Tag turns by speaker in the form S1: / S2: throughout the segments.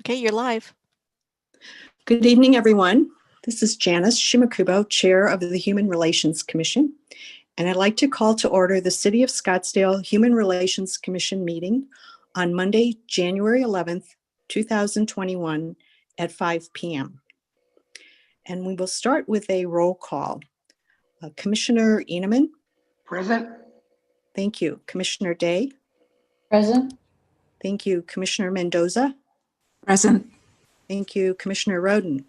S1: Okay, you're live.
S2: Good evening, everyone. This is Janice Shimakubo, Chair of the Human Relations Commission, and I'd like to call to order the City of Scottsdale Human Relations Commission meeting on Monday, January 11th, 2021 at 5 p.m. And we will start with a roll call. Commissioner Eneman?
S3: Present.
S2: Thank you. Commissioner Day?
S4: Present.
S2: Thank you. Commissioner Mendoza?
S4: Present.
S2: Thank you. Commissioner Roden?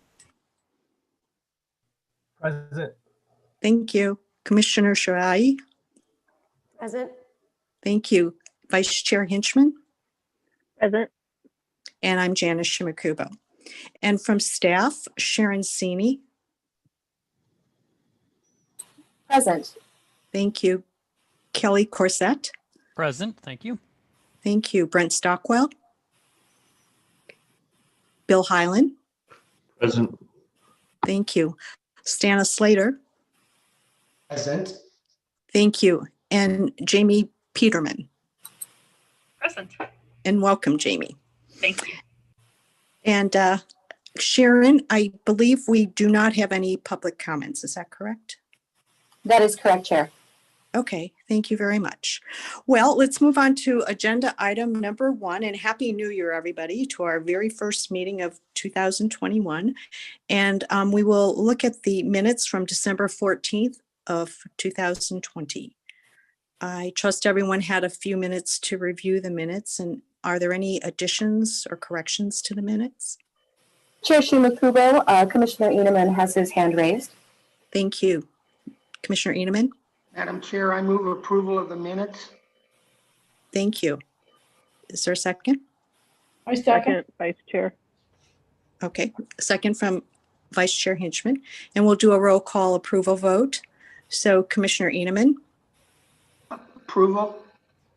S5: Present.
S2: Thank you. Commissioner Shirai?
S6: Present.
S2: Thank you. Vice Chair Hinchman?
S6: Present.
S2: And I'm Janice Shimakubo. And from staff, Sharon Sini?
S6: Present.
S2: Thank you. Kelly Corsett?
S1: Present, thank you.
S2: Thank you. Brent Stockwell? Bill Hyland?
S3: Present.
S2: Thank you. Stana Slater?
S3: Present.
S2: Thank you. And Jamie Peterman?
S7: Present.
S2: And welcome, Jamie.
S7: Thank you.
S2: And Sharon, I believe we do not have any public comments. Is that correct?
S6: That is correct, Chair.
S2: Okay, thank you very much. Well, let's move on to agenda item number 1, and Happy New Year, everybody, to our very first meeting of 2021. And we will look at the minutes from December 14th of 2020. I trust everyone had a few minutes to review the minutes, and are there any additions or corrections to the minutes?
S6: Chair Shimakubo, Commissioner Eneman has his hand raised.
S2: Thank you. Commissioner Eneman?
S3: Madam Chair, I move approval of the minutes.
S2: Thank you. Is there a second?
S4: I second.
S7: Vice Chair.
S2: Okay, second from Vice Chair Hinchman, and we'll do a roll call approval vote. So Commissioner Eneman?
S3: Approval.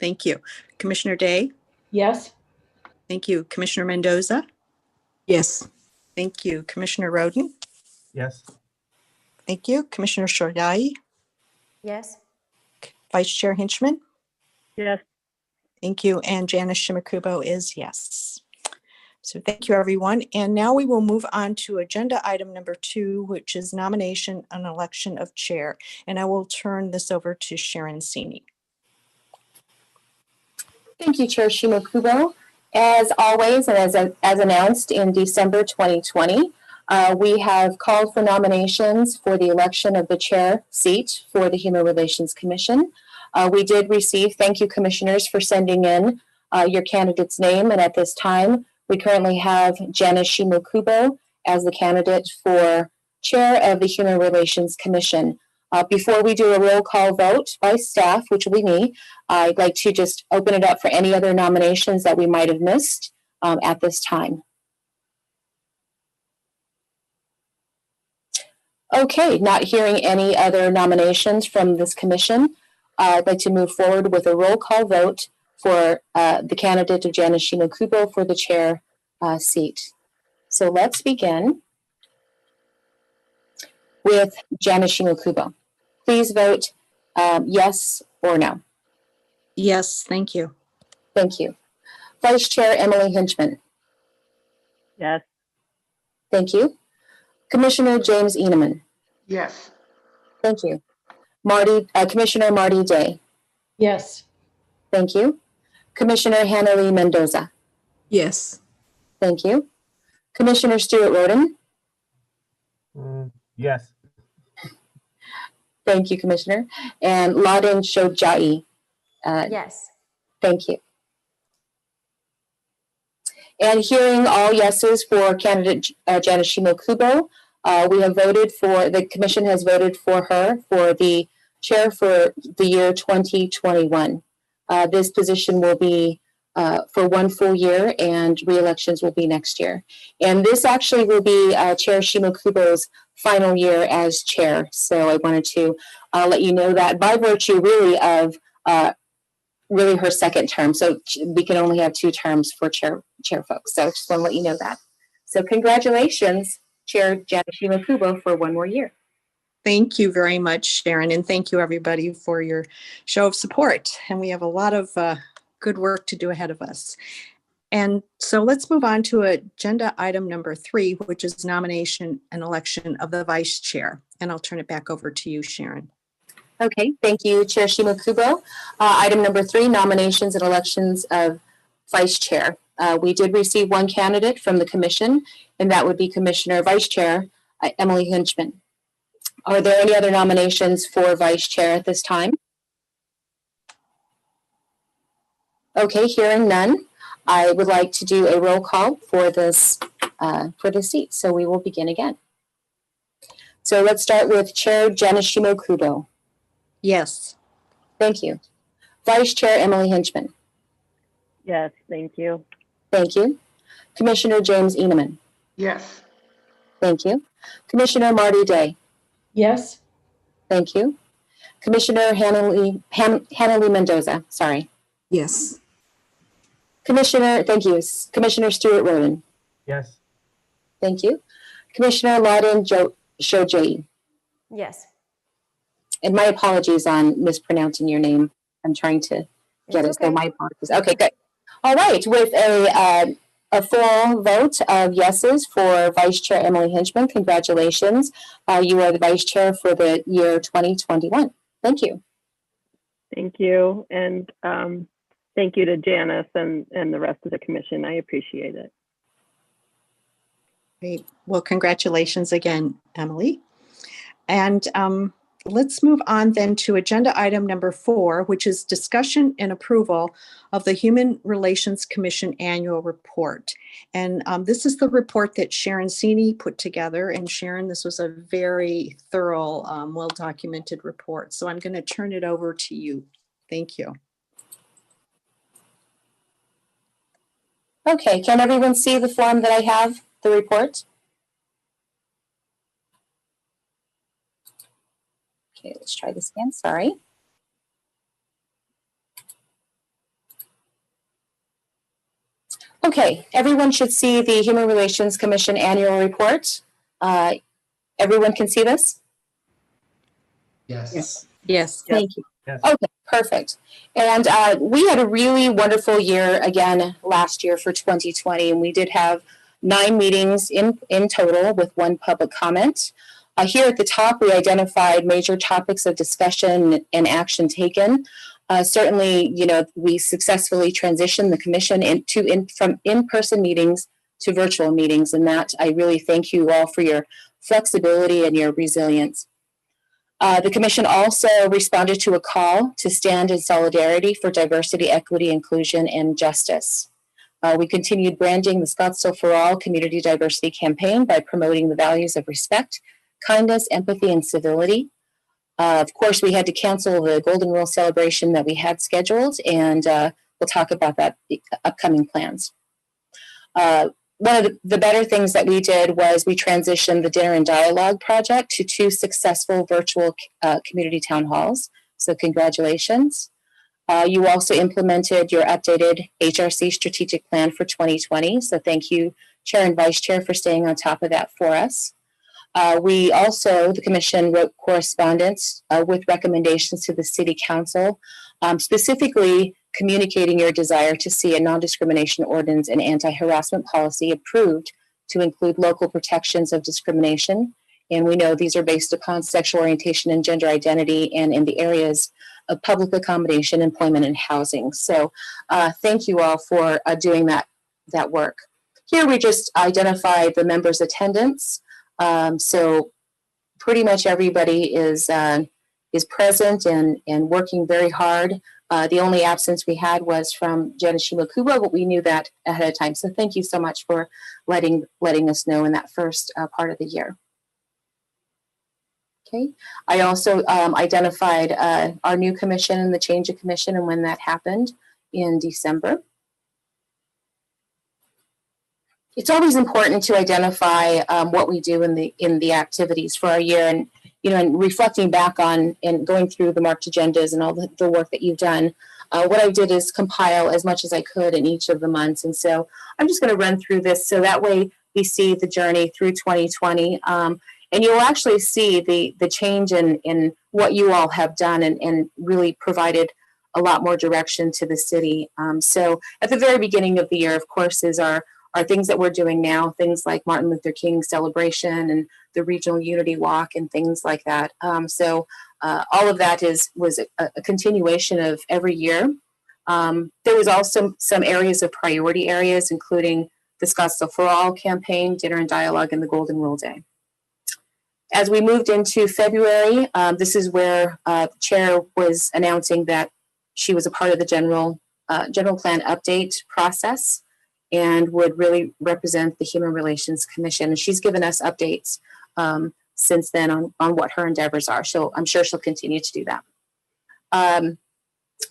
S2: Thank you. Commissioner Day?
S4: Yes.
S2: Thank you. Commissioner Mendoza?
S4: Yes.
S2: Thank you. Commissioner Roden?
S5: Yes.
S2: Thank you. Commissioner Shordai?
S6: Yes.
S2: Vice Chair Hinchman?
S7: Yes.
S2: Thank you. And Janice Shimakubo is yes. So thank you, everyone. And now we will move on to agenda item number 2, which is nomination and election of chair. And I will turn this over to Sharon Sini.
S6: Thank you, Chair Shimakubo. As always, and as announced in December 2020, we have called for nominations for the election of the chair seat for the Human Relations Commission. We did receive, thank you, commissioners, for sending in your candidate's name. And at this time, we currently have Janice Shimakubo as the candidate for chair of the Human Relations Commission. Before we do a roll call vote by staff, which will be me, I'd like to just open it up for any other nominations that we might have missed at this time. Okay, not hearing any other nominations from this commission, I'd like to move forward with a roll call vote for the candidate of Janice Shimakubo for the chair seat. So let's begin with Janice Shimakubo. Please vote yes or no.
S2: Yes, thank you.
S6: Thank you. Vice Chair Emily Hinchman.
S7: Yes.
S6: Thank you. Commissioner James Eneman.
S3: Yes.
S6: Thank you. Commissioner Marty Day.
S4: Yes.
S6: Thank you. Commissioner Hannah Lee Mendoza.
S4: Yes.
S6: Thank you. Commissioner Stuart Roden.
S5: Yes.
S6: Thank you, Commissioner. And Laden Shojai. Yes. Thank you. And hearing all yeses for candidate Janice Shimakubo, the commission has voted for her for the chair for the year 2021. This position will be for 1 full year, and re-elections will be next year. And this actually will be Chair Shimakubo's final year as chair. So I wanted to let you know that by virtue really of really her second term. So we can only have 2 terms for chair folks. So I just want to let you know that. So congratulations, Chair Janice Shimakubo, for 1 more year.
S2: Thank you very much, Sharon, and thank you, everybody, for your show of support. And we have a lot of good work to do ahead of us. And so let's move on to agenda item number 3, which is nomination and election of the vice chair. And I'll turn it back over to you, Sharon.
S6: Okay, thank you, Chair Shimokubo. Item number 3, nominations and elections of vice chair. We did receive one candidate from the commission, and that would be Commissioner Vice Chair Emily Hinchman. Are there any other nominations for vice chair at this time? Okay, hearing none, I would like to do a roll call for this seat. So we will begin again. So let's start with Chair Jenna Shimokubo.
S2: Yes.
S6: Thank you. Vice Chair Emily Hinchman.
S7: Yes, thank you.
S6: Thank you. Commissioner James Eneman.
S3: Yes.
S6: Thank you. Commissioner Marty Day.
S4: Yes.
S6: Thank you. Commissioner Hannah Lee Mendoza. Sorry.
S4: Yes.
S6: Commissioner, thank you. Commissioner Stuart Roden.
S3: Yes.
S6: Thank you. Commissioner Lawden Shojai.
S5: Yes.
S6: And my apologies on mispronouncing your name. I'm trying to get it.
S5: It's
S6: So
S5: okay.
S6: my apologies. Okay, good. All right. With a full vote of yeses for Vice Chair Emily Hinchman, congratulations. You are the Vice Chair for the year 2021. Thank you.
S7: Thank you. And thank you to Janice and the rest of the commission. I appreciate it.
S2: Great. Well, congratulations again, Emily. And let's move on then to agenda item number 4, which is discussion and approval of the Human Relations Commission annual report. And this is the report that Sharon Sini put together. And Sharon, this was a very thorough, well-documented report. So I'm going to turn it over to you. Thank you.
S6: Okay, can everyone see the form that I have, the report? Okay, let's try this again, sorry. Okay, everyone should see the Human Relations Commission annual report. Everyone can see this?
S3: Yes.
S4: Yes.
S2: Yes.
S6: Thank you.
S3: Yes.
S6: Okay, perfect. And we had a really wonderful year again last year for 2020, and we did have 9 meetings in total with 1 public comment. Here at the top, we identified major topics of discussion and action taken. Certainly, you know, we successfully transitioned the commission from in-person meetings to virtual meetings, and that I really thank you all for your flexibility and your resilience. The commission also responded to a call to stand in solidarity for diversity, equity, inclusion, and justice. We continued branding the Scottsdale for All Community Diversity Campaign by promoting the values of respect, kindness, empathy, and civility. Of course, we had to cancel the Golden Rule celebration that we had scheduled, and we'll talk about that upcoming plans. One of the better things that we did was we transitioned the Dinner and Dialogue project to 2 successful virtual community town halls. So congratulations. You also implemented your updated HRC strategic plan for 2020. So thank you, Chair and Vice Chair, for staying on top of that for us. We also, the Commission, wrote correspondence with recommendations to the City Council, specifically communicating your desire to see a non-discrimination ordinance and anti-harassment policy approved to include local protections of discrimination. And we know these are based upon sexual orientation and gender identity and in the areas of public accommodation, employment, and housing. So thank you all for doing that work. Here we just identified the members' attendance. So pretty much everybody is present and working very hard. The only absence we had was from Jenna Shimokubo, but we knew that ahead of time. So thank you so much for letting us know in that first part of the year. Okay. I also identified our new commission and the change of commission and when that happened in December. It's always important to identify what we do in the activities for our year, and and reflecting back on and going through the marked agendas and all the work that you've done. What I did is compile as much as I could in each of the months, and so I'm just going to run through this so that way we see the journey through 2020, and you'll actually see the change in what you all have done and really provided a lot more direction to the city. So at the very beginning of the year, of course, are things that we're doing now, things like Martin Luther King celebration and the regional unity walk and things like that. So all of that was a continuation of every year. There was also some areas of priority areas, including the Scottsdale for All campaign, dinner and dialogue, and the Golden Rule Day. As we moved into February, this is where the chair was announcing that she was a part of the general plan update process and would really represent the Human Relations Commission. And she's given us updates since then on what her endeavors are. So I'm sure she'll continue to do that.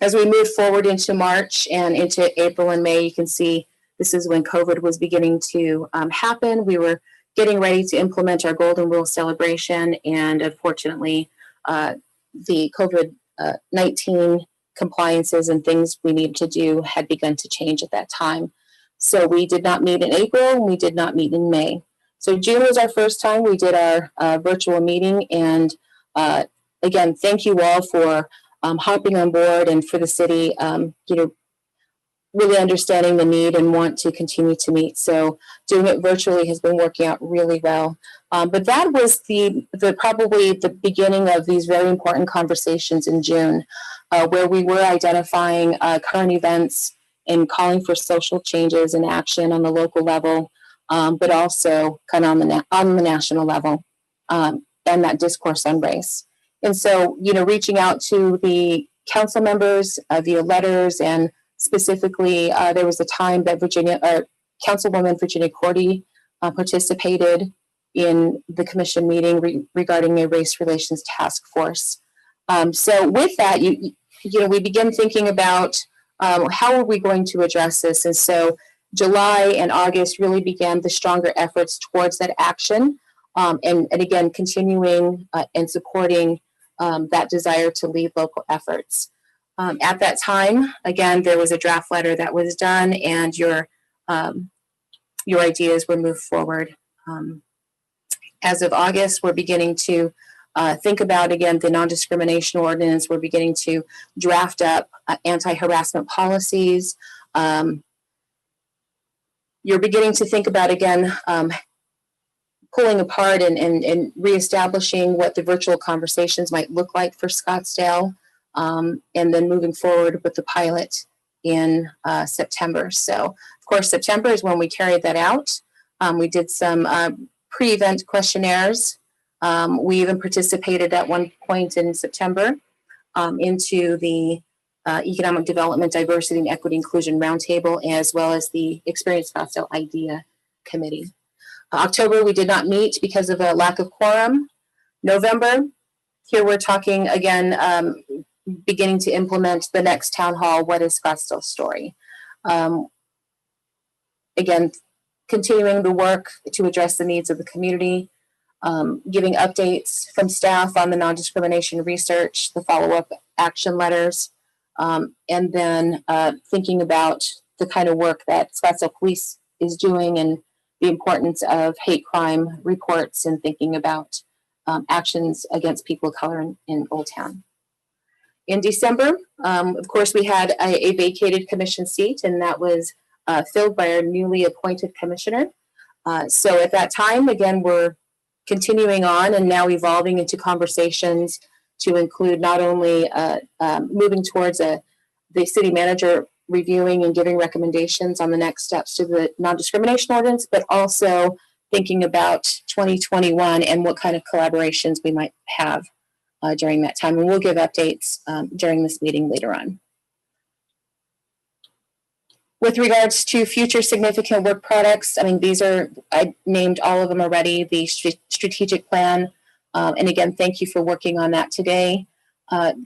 S6: As we move forward into March and into April and May, you can see this is when COVID was beginning to happen. We were getting ready to implement our Golden Rule celebration, and unfortunately, the COVID-19 compliances and things we needed to do had begun to change at that time. So we did not meet in April, and we did not meet in May. So June was our first time we did our virtual meeting, and again, thank you all for hopping on board, and for the city, really understanding the need and want to continue to meet. So doing it virtually has been working out really well. But that was probably the beginning of these very important conversations in June, where we were identifying current events and calling for social changes and action on the local level, but also kind of on the national level, and that discourse on race. And so, reaching out to the council members via letters, and specifically, there was a time that Councilwoman Virginia Cordy participated in the commission meeting regarding a race relations task force. So with that, we begin thinking about how are we going to address this? And so July and August really began the stronger efforts towards that action, and again, continuing and supporting that desire to lead local efforts. At that time, again, there was a draft letter that was done, and your ideas were moved forward. As of August, we're beginning to think about, again, the non-discrimination ordinance. We're beginning to draft up anti-harassment policies. You're beginning to think about, again, pulling apart and reestablishing what the virtual conversations might look like for Scottsdale, and then moving forward with the pilot in September. So, of course, September is when we carried that out. We did some pre-event questionnaires. We even participated at one point in September into the Economic Development, Diversity, and Equity Inclusion Roundtable, as well as the Experience Scottsdale IDEA Committee. October, we did not meet because of a lack of quorum. November, here we're talking again, beginning to implement the next town hall, What is Scottsdale's Story? Again, continuing the work to address the needs of the community, giving updates from staff on the non-discrimination research, the follow-up action letters, and then thinking about the kind of work that Scottsdale Police is doing and the importance of hate crime reports, and thinking about actions against people of color in Old Town. In December, of course, we had a vacated commission seat, and that was filled by our newly appointed commissioner. So at that time, again, we're continuing on and now evolving into conversations to include not only moving towards the city manager reviewing and giving recommendations on the next steps to the non-discrimination ordinance, but also thinking about 2021 and what kind of collaborations we might have during that time. And we'll give updates during this meeting later on. With regards to future significant work products, I named all of them already, the strategic plan. And again, thank you for working on that today.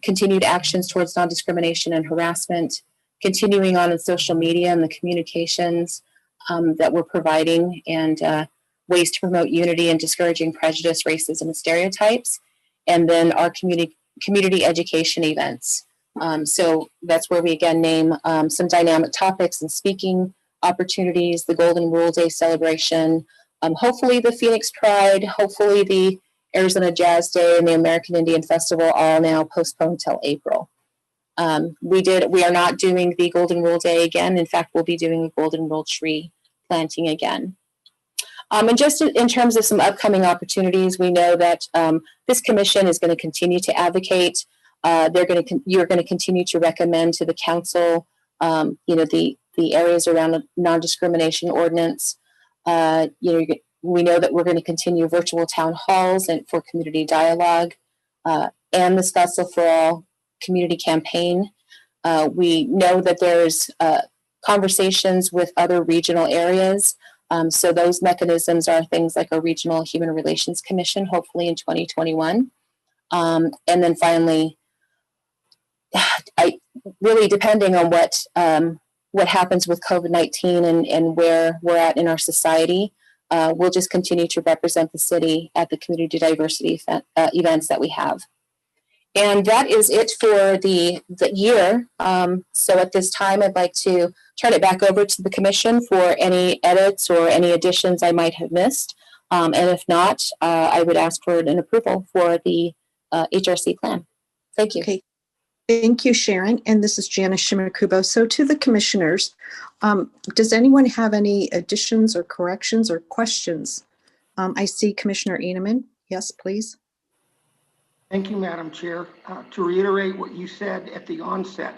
S6: Continued actions towards non-discrimination and harassment, continuing on in social media and the communications that we're providing, and ways to promote unity and discouraging prejudice, racism, and stereotypes, and then our community education events. So that's where we again name some dynamic topics and speaking opportunities, the Golden Rule Day celebration, hopefully the Phoenix Pride, hopefully the Arizona Jazz Day and the American Indian Festival, all now postponed till April. We are not doing the Golden Rule Day again. In fact, we'll be doing a Golden Rule tree planting again. And just in terms of some upcoming opportunities, we know that this commission is going to continue to advocate. You're going to continue to recommend to the council, the areas around the non-discrimination ordinance. We know that we're going to continue virtual town halls and for community dialogue, and the Scottsdale for All community campaign. We know that there's conversations with other regional areas. So those mechanisms are things like a regional human relations commission, hopefully in 2021. And then finally, really depending on what happens with COVID-19 and where we're at in our society, we'll just continue to represent the city at the community diversity events that we have. And that is it for the year. So at this time, I'd like to turn it back over to the commission for any edits or any additions I might have missed. And if not, I would ask for an approval for the HRC plan. Thank you.
S2: Okay. Thank you, Sharon. And this is Janice Shimakubo. So to the commissioners, does anyone have any additions or corrections or questions? I see Commissioner Eneman. Yes, please.
S3: Thank you, Madam Chair. To reiterate what you said at the onset,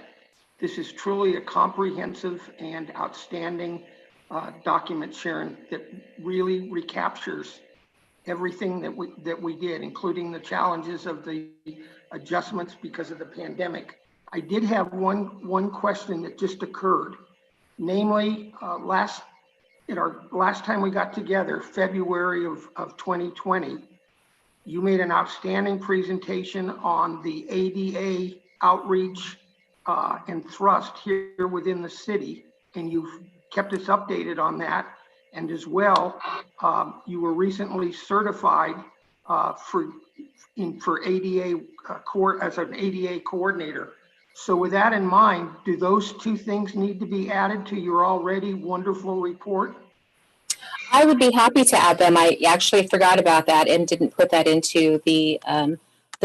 S3: this is truly a comprehensive and outstanding document, Sharon, that really recaptures everything that we did, including the challenges of the adjustments because of the pandemic. I did have one question that just occurred, namely, last time we got together, February of 2020. You made an outstanding presentation on the ADA outreach and thrust here within the city, and you've kept us updated on that. And as well, you were recently certified for ADA as an ADA coordinator. So with that in mind, do those two things need to be added to your already wonderful report?
S6: I would be happy to add them. I actually forgot about that and didn't put that into the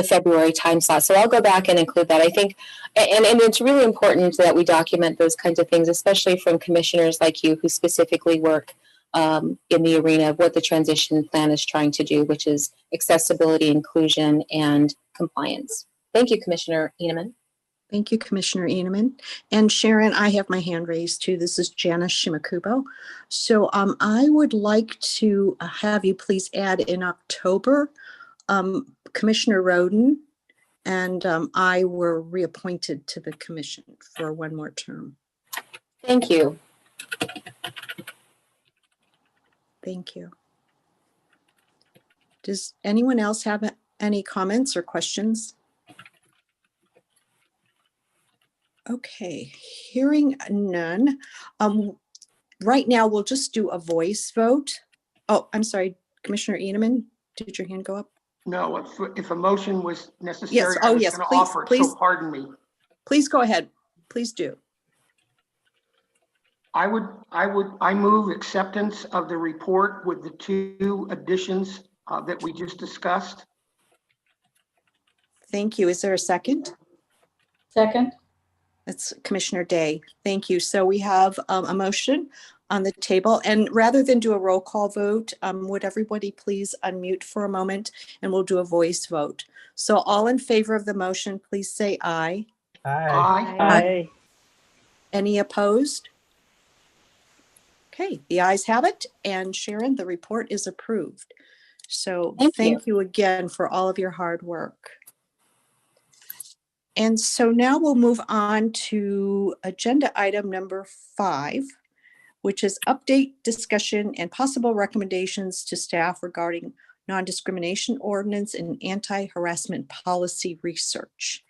S6: February time slot. So I'll go back and include that. I think, and it's really important that we document those kinds of things, especially from commissioners like you who specifically work in the arena of what the transition plan is trying to do, which is accessibility, inclusion, and compliance. Thank you, Commissioner Eneman.
S2: Thank you, Commissioner Eneman. And Sharon, I have my hand raised too. This is Janice Shimakubo. So I would like to have you please add in October, Commissioner Roden and I were reappointed to the commission for one more term.
S6: Thank you.
S2: Thank you. Does anyone else have any comments or questions? Okay, hearing none. Right now, we'll just do a voice vote. Oh, I'm sorry, Commissioner Eneman, did your hand go up?
S3: No, if a motion was necessary,
S2: Yes.
S3: I
S2: Oh,
S3: was
S2: yes,
S3: going to
S2: please,
S3: offer it,
S2: please.
S3: so pardon me.
S2: Please go ahead. Please do.
S3: I move acceptance of the report with the two additions that we just discussed.
S2: Thank you. Is there a second?
S4: Second.
S2: That's Commissioner Day. Thank you. So we have a motion on the table, and rather than do a roll call vote, would everybody please unmute for a moment and we'll do a voice vote. So all in favor of the motion, please say aye.
S3: Aye.
S7: Aye.
S2: Any opposed? Okay, the ayes have it, and Sharon, the report is approved. So thank you again for all of your hard work. And so now we'll move on to agenda item number 5, which is update, discussion, and possible recommendations to staff regarding non-discrimination ordinance and anti-harassment policy research.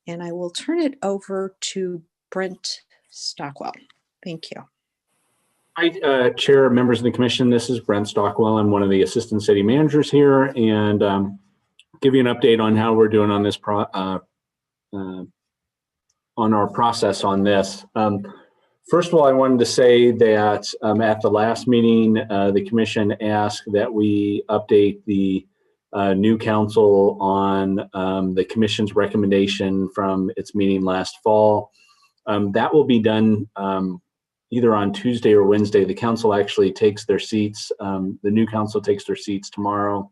S2: And I will turn it over to Brent Stockwell. Thank you.
S5: Hi, Chair, members of the Commission. This is Brent Stockwell. I'm one of the Assistant City Managers here, and give you an update on how we're doing on this on our process on this. First of all, I wanted to say that at the last meeting, the Commission asked that we update the new council on the commission's recommendation from its meeting last fall. That will be done either on Tuesday or Wednesday. The council actually takes their seats. The new council takes their seats tomorrow,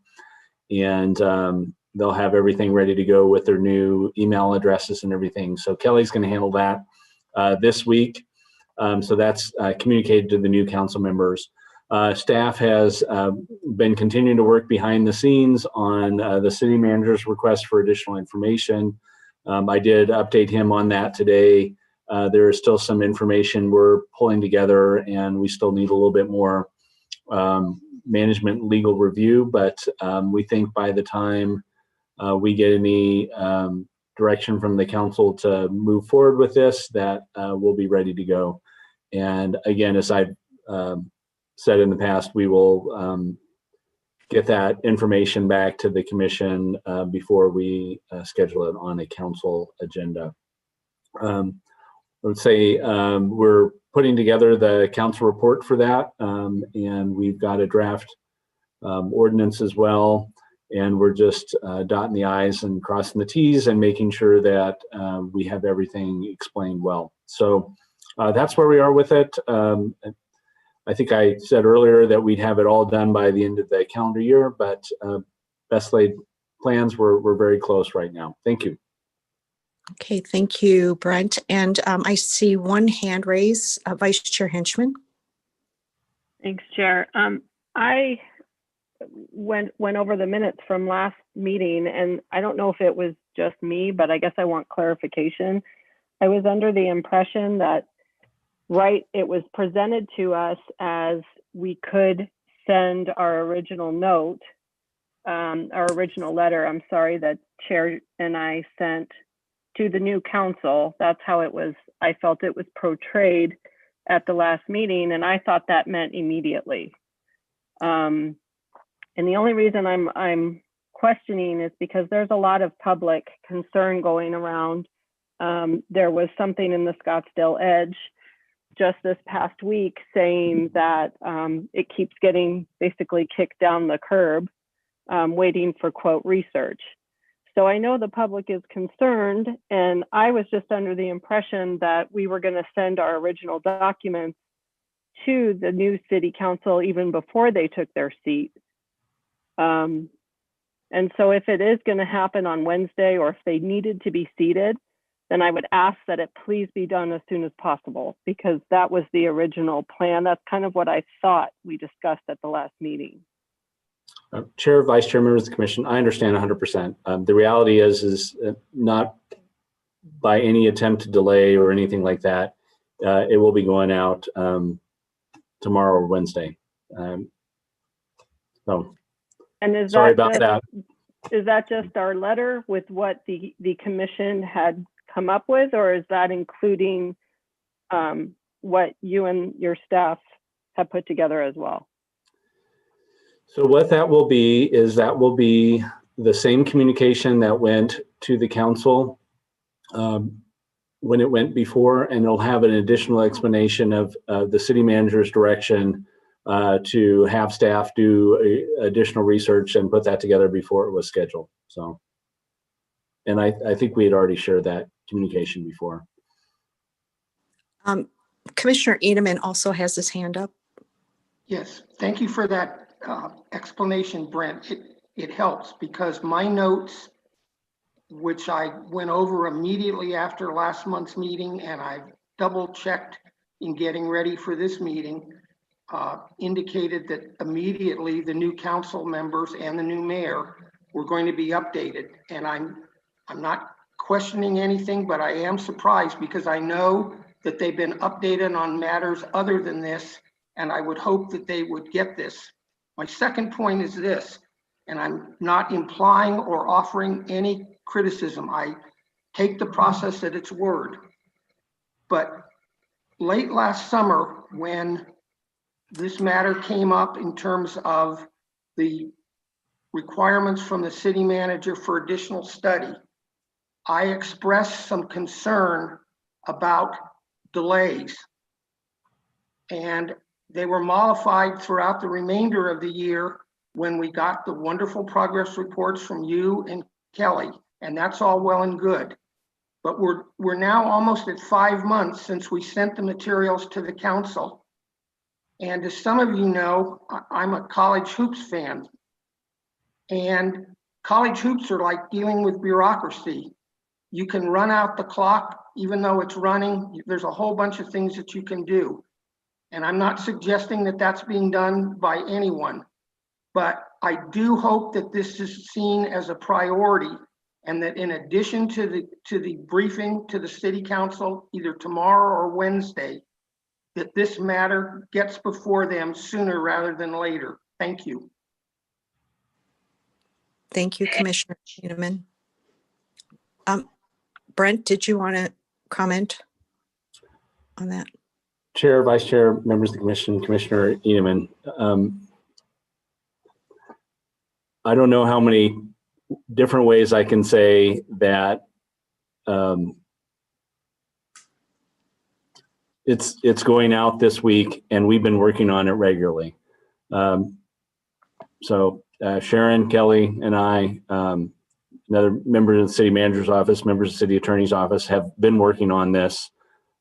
S5: and they'll have everything ready to go with their new email addresses and everything. So Kelly's going to handle that this week. So that's communicated to the new council members. Staff has been continuing to work behind the scenes on the city manager's request for additional information. I did update him on that today. There is still some information we're pulling together, and we still need a little bit more management legal review, but we think by the time we get any direction from the council to move forward with this, that we'll be ready to go. And again, as I've said in the past, we will get that information back to the commission before we schedule it on a council agenda. I would say we're putting together the council report for that, and we've got a draft ordinance as well, and we're just dotting the I's and crossing the T's and making sure that we have everything explained well. So that's where we are with it. I think I said earlier that we'd have it all done by the end of the calendar year, but best laid plans, we're very close right now. Thank you.
S2: Okay, thank you, Brent. And I see one hand raise, Vice Chair Henchman.
S7: Thanks, Chair. I went over the minutes from last meeting, and I don't know if it was just me, but I guess I want clarification. I was under the impression that, it was presented to us as we could send our original note, our original letter, I'm sorry, that Chair and I sent to the new council. That's how it was, I felt it was portrayed at the last meeting, and I thought that meant immediately. And the only reason I'm questioning is because there's a lot of public concern going around. There was something in the Scottsdale Edge just this past week saying that it keeps getting basically kicked down the curb, waiting for quote research. So I know the public is concerned, and I was just under the impression that we were going to send our original documents to the new city council even before they took their seat. And so if it is going to happen on Wednesday, or if they needed to be seated, then I would ask that it please be done as soon as possible, because that was the original plan. That's kind of what I thought we discussed at the last meeting.
S5: Chair, Vice Chair, members of the Commission, I understand 100%. The reality is not by any attempt to delay or anything like that. It will be going out tomorrow or Wednesday. So,
S7: and is
S5: sorry
S7: that
S5: about that.
S7: Is that just our letter with what the commission had come up with, or is that including what you and your staff have put together as well?
S5: So what that will be is that will be the same communication that went to the council when it went before, and it'll have an additional explanation of the city manager's direction to have staff do additional research and put that together before it was scheduled. So, and I think we had already shared that communication before.
S2: Commissioner Edelman also has his hand up.
S3: Yes, thank you for that explanation, Brent. It helps, because my notes, which I went over immediately after last month's meeting, and I've double checked in getting ready for this meeting, indicated that immediately the new council members and the new mayor were going to be updated. And I'm not questioning anything, but I am surprised, because I know that they've been updated on matters other than this, and I would hope that they would get this. My second point is this, and I'm not implying or offering any criticism. I take the process at its word. But late last summer, when this matter came up in terms of the requirements from the city manager for additional study, I expressed some concern about delays, and they were mollified throughout the remainder of the year when we got the wonderful progress reports from you and Kelly, and that's all well and good. But we're now almost at 5 months since we sent the materials to the council. And as some of you know, I'm a college hoops fan. And college hoops are like dealing with bureaucracy. You can run out the clock, even though it's running. There's a whole bunch of things that you can do. And I'm not suggesting that that's being done by anyone, but I do hope that this is seen as a priority, and that in addition to the briefing to the city council, either tomorrow or Wednesday, that this matter gets before them sooner rather than later. Thank you.
S2: Thank you, Commissioner Schieneman. Brent, did you want to comment on that?
S5: Chair, Vice Chair, members of the Commission, Commissioner Eneman. I don't know how many different ways I can say that it's going out this week, and we've been working on it regularly. So Sharon, Kelly, and I, another member of the city manager's office, members of the city attorney's office, have been working on this,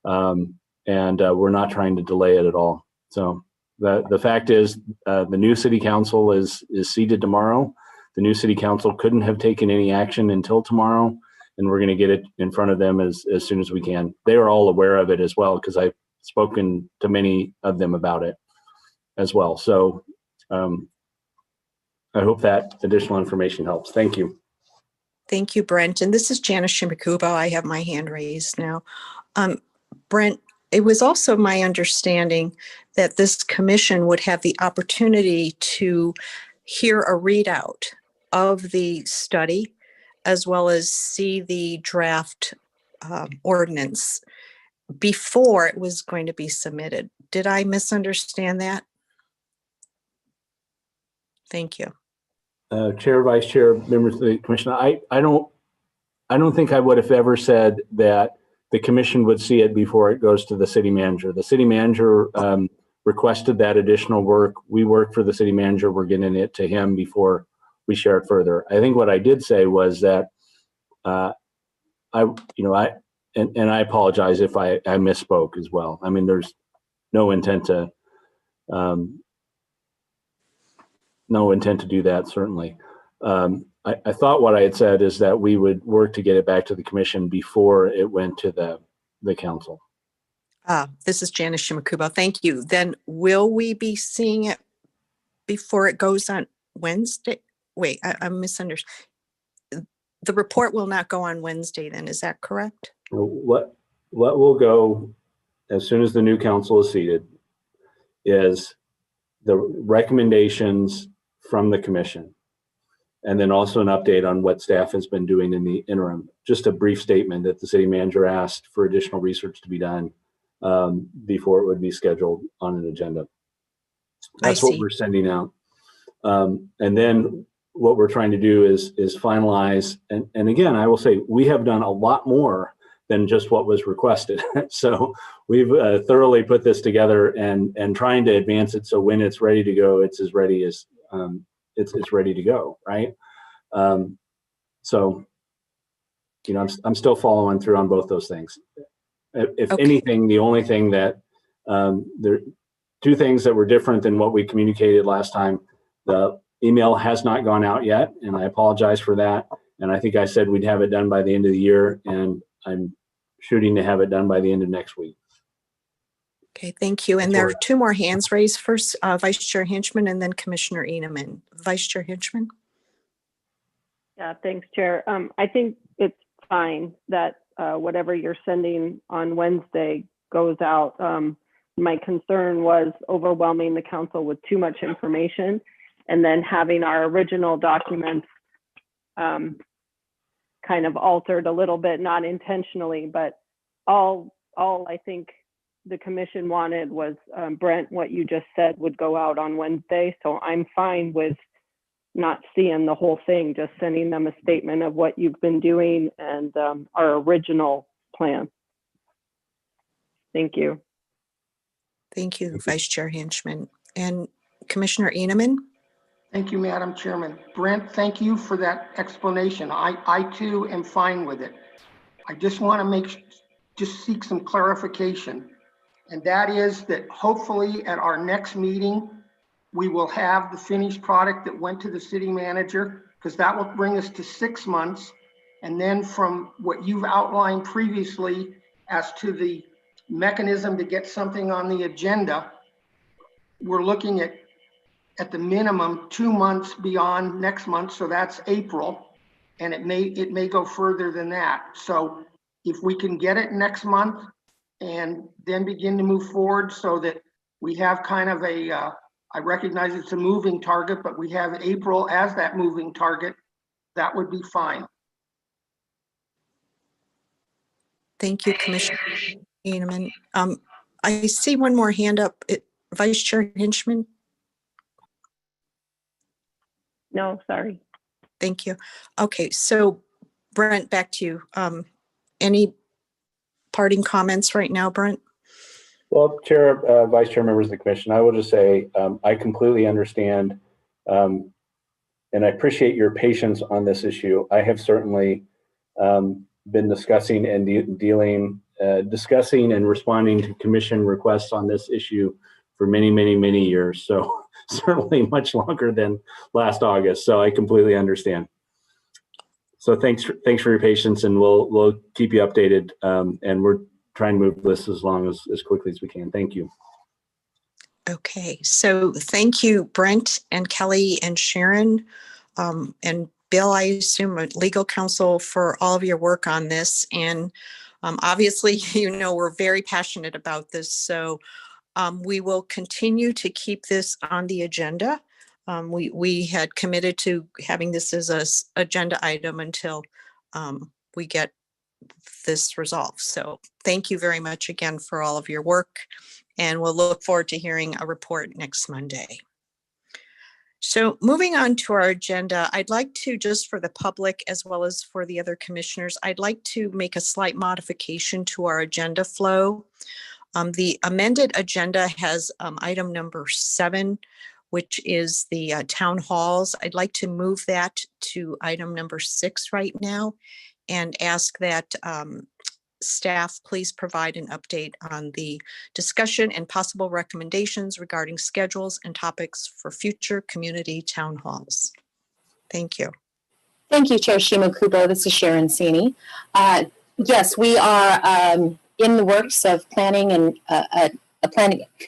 S5: and we're not trying to delay it at all. So the fact is, the new city council is seated tomorrow. The new city council couldn't have taken any action until tomorrow, and we're going to get it in front of them as soon as we can. They are all aware of it as well, because I've spoken to many of them about it as well. So I hope that additional information helps. Thank you.
S2: Thank you, Brent. And this is Janice Shimikubo. I have my hand raised now. Brent, it was also my understanding that this commission would have the opportunity to hear a readout of the study, as well as see the draft ordinance before it was going to be submitted. Did I misunderstand that? Thank you.
S5: Chair, Vice Chair, members of the Commission, I don't think I would have ever said that the commission would see it before it goes to the city manager. The city manager requested that additional work. We work for the city manager. We're getting it to him before we share it further. I think what I did say was that I apologize if I misspoke as well. I mean, there's no intent to do that, certainly. I thought what I had said is that we would work to get it back to the commission before it went to the council.
S2: This is Janice Shimikubo. Thank you. Then will we be seeing it before it goes on Wednesday? Wait, I'm misunderstanding. The report will not go on Wednesday then, is that correct?
S5: What will go as soon as the new council is seated is the recommendations from the commission, and then also an update on what staff has been doing in the interim. Just a brief statement that the city manager asked for additional research to be done before it would be scheduled on an agenda. That's what we're sending out. And then what we're trying to do is finalize. And again, I will say we have done a lot more than just what was requested. So we've thoroughly put this together and trying to advance it. So when it's ready to go, it's as ready as it's ready to go, right? So, you know, I'm still following through on both those things. If anything, the only thing that there, two things that were different than what we communicated last time. The email has not gone out yet, and I apologize for that. And I think I said we'd have it done by the end of the year, and I'm shooting to have it done by the end of next week.
S2: Okay, thank you. And there are two more hands raised. First, Vice Chair Hinchman, and then Commissioner Eneman. Vice Chair Hinchman.
S7: Yeah, thanks, Chair. I think it's fine that whatever you're sending on Wednesday goes out. My concern was overwhelming the council with too much information, and then having our original documents kind of altered a little bit, not intentionally, but all I think the commission wanted was, Brent, what you just said would go out on Wednesday. So I'm fine with not seeing the whole thing, just sending them a statement of what you've been doing and our original plan. Thank you.
S2: Thank you, Vice Chair Hinchman. And Commissioner Eneman?
S3: Thank you, Madam Chairman. Brent, thank you for that explanation. I too am fine with it. I just want to just seek some clarification. And that is that hopefully at our next meeting, we will have the finished product that went to the city manager, because that will bring us to 6 months. And then from what you've outlined previously as to the mechanism to get something on the agenda, we're looking at the minimum 2 months beyond next month. So that's April. And it may go further than that. So if we can get it next month and then begin to move forward so that we have kind of I recognize it's a moving target, but we have April as that moving target, that would be fine.
S2: Thank you, Commissioner Heineman. I see one more hand up. Vice Chair Hinchman.
S7: No, sorry.
S2: Thank you. Okay, so Brent, back to you. Any parting comments right now, Brent?
S5: Well, Chair, Vice Chair, members of the commission, I will just say I completely understand and I appreciate your patience on this issue. I have certainly been discussing and discussing and responding to commission requests on this issue for many, many, many years. So certainly much longer than last August. So I completely understand. So thanks for your patience, and we'll keep you updated. And we're trying to move this as quickly as we can. Thank you.
S2: Okay, so thank you, Brent and Kelly and Sharon and Bill, I assume, legal counsel, for all of your work on this. And obviously, you know, we're very passionate about this. So we will continue to keep this on the agenda. We had committed to having this as an agenda item until we get this resolved. So thank you very much again for all of your work, and we'll look forward to hearing a report next Monday. So moving on to our agenda, I'd like to, just for the public as well as for the other commissioners, I'd like to make a slight modification to our agenda flow. The amended agenda has item number 7, which is the town halls. I'd like to move that to item number 6 right now and ask that staff please provide an update on the discussion and possible recommendations regarding schedules and topics for future community town halls. Thank you.
S6: Thank you, Chair Shima-Kubo. This is Sharon Sini. Yes, we are in the works of planning and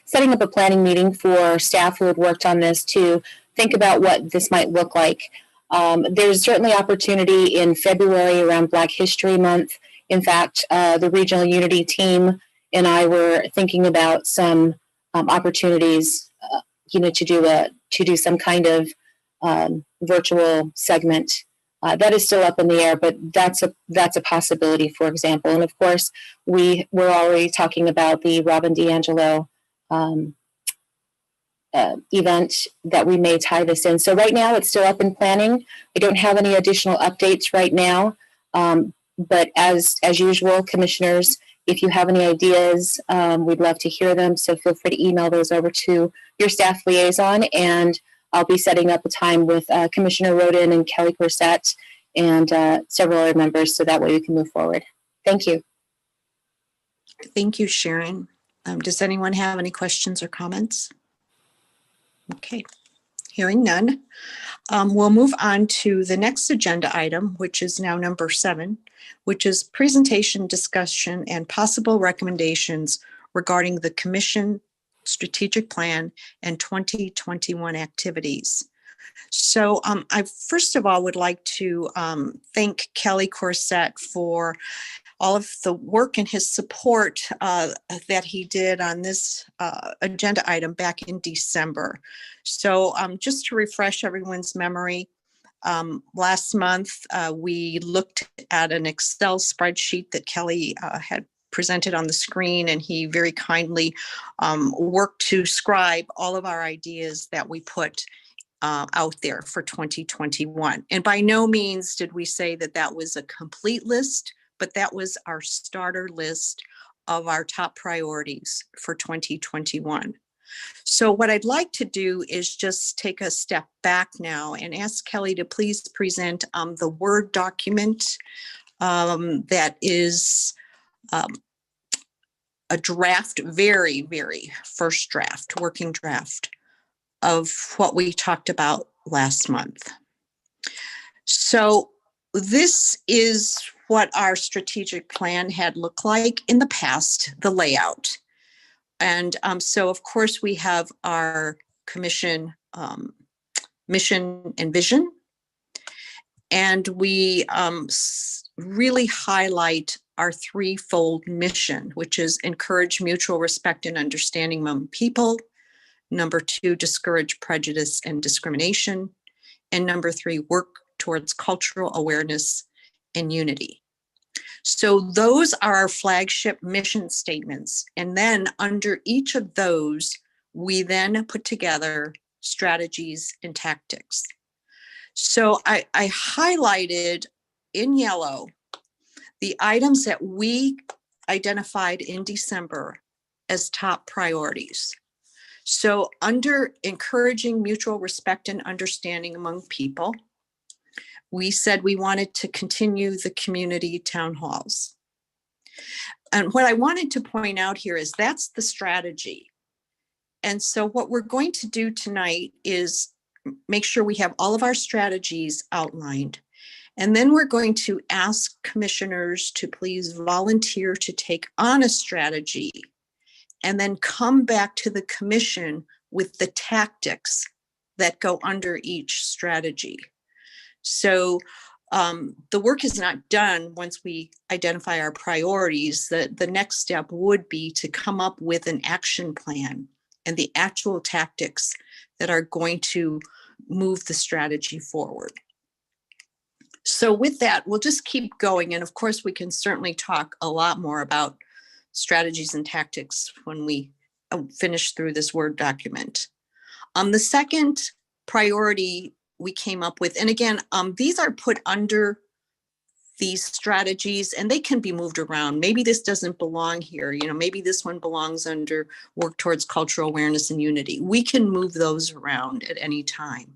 S6: setting up a planning meeting for staff who had worked on this to think about what this might look like. There's certainly opportunity in February around Black History Month. In fact, the Regional Unity team and I were thinking about some opportunities, to do some kind of virtual segment. That is still up in the air, but that's a possibility, for example. And of course, we're already talking about the Robin DiAngelo event that we may tie this in. So right now it's still up in planning. I don't have any additional updates right now. But as usual, commissioners, if you have any ideas, we'd love to hear them. So feel free to email those over to your staff liaison, and I'll be setting up a time with Commissioner Roden and Kelly Corsett and several other members, so that way we can move forward. Thank you.
S2: Thank you, Sharon. Does anyone have any questions or comments? Okay, hearing none. We'll move on to the next agenda item, which is now number 7, which is presentation, discussion, and possible recommendations regarding the Commission strategic plan and 2021 activities. So I first of all would like to thank Kelly Corsett for all of the work and his support that he did on this agenda item back in December. So just to refresh everyone's memory, last month we looked at an Excel spreadsheet that Kelly had presented on the screen, and he very kindly worked to scribe all of our ideas that we put out there for 2021. And by no means did we say that that was a complete list, but that was our starter list of our top priorities for 2021. So what I'd like to do is just take a step back now and ask Kelly to please present the Word document that is a draft, very, very first draft, working draft of what we talked about last month. So this is what our strategic plan had looked like in the past, the layout. And so, of course, we have our commission mission and vision. And we really highlight our threefold mission, which is encourage mutual respect and understanding among people. Number 2, discourage prejudice and discrimination. And number 3, work towards cultural awareness and unity. So those are our flagship mission statements. And then under each of those, we then put together strategies and tactics. So I highlighted in yellow the items that we identified in December as top priorities. So under encouraging mutual respect and understanding among people, we said we wanted to continue the community town halls. And what I wanted to point out here is that's the strategy. And so what we're going to do tonight is make sure we have all of our strategies outlined. And then we're going to ask commissioners to please volunteer to take on a strategy and then come back to the commission with the tactics that go under each strategy. So the work is not done once we identify our priorities. The next step would be to come up with an action plan and the actual tactics that are going to move the strategy forward. So with that, we'll just keep going. And of course, we can certainly talk a lot more about strategies and tactics when we finish through this Word document. The second priority we came up with, and again, these are put under these strategies and they can be moved around. Maybe this doesn't belong here. Maybe this one belongs under work towards cultural awareness and unity. We can move those around at any time.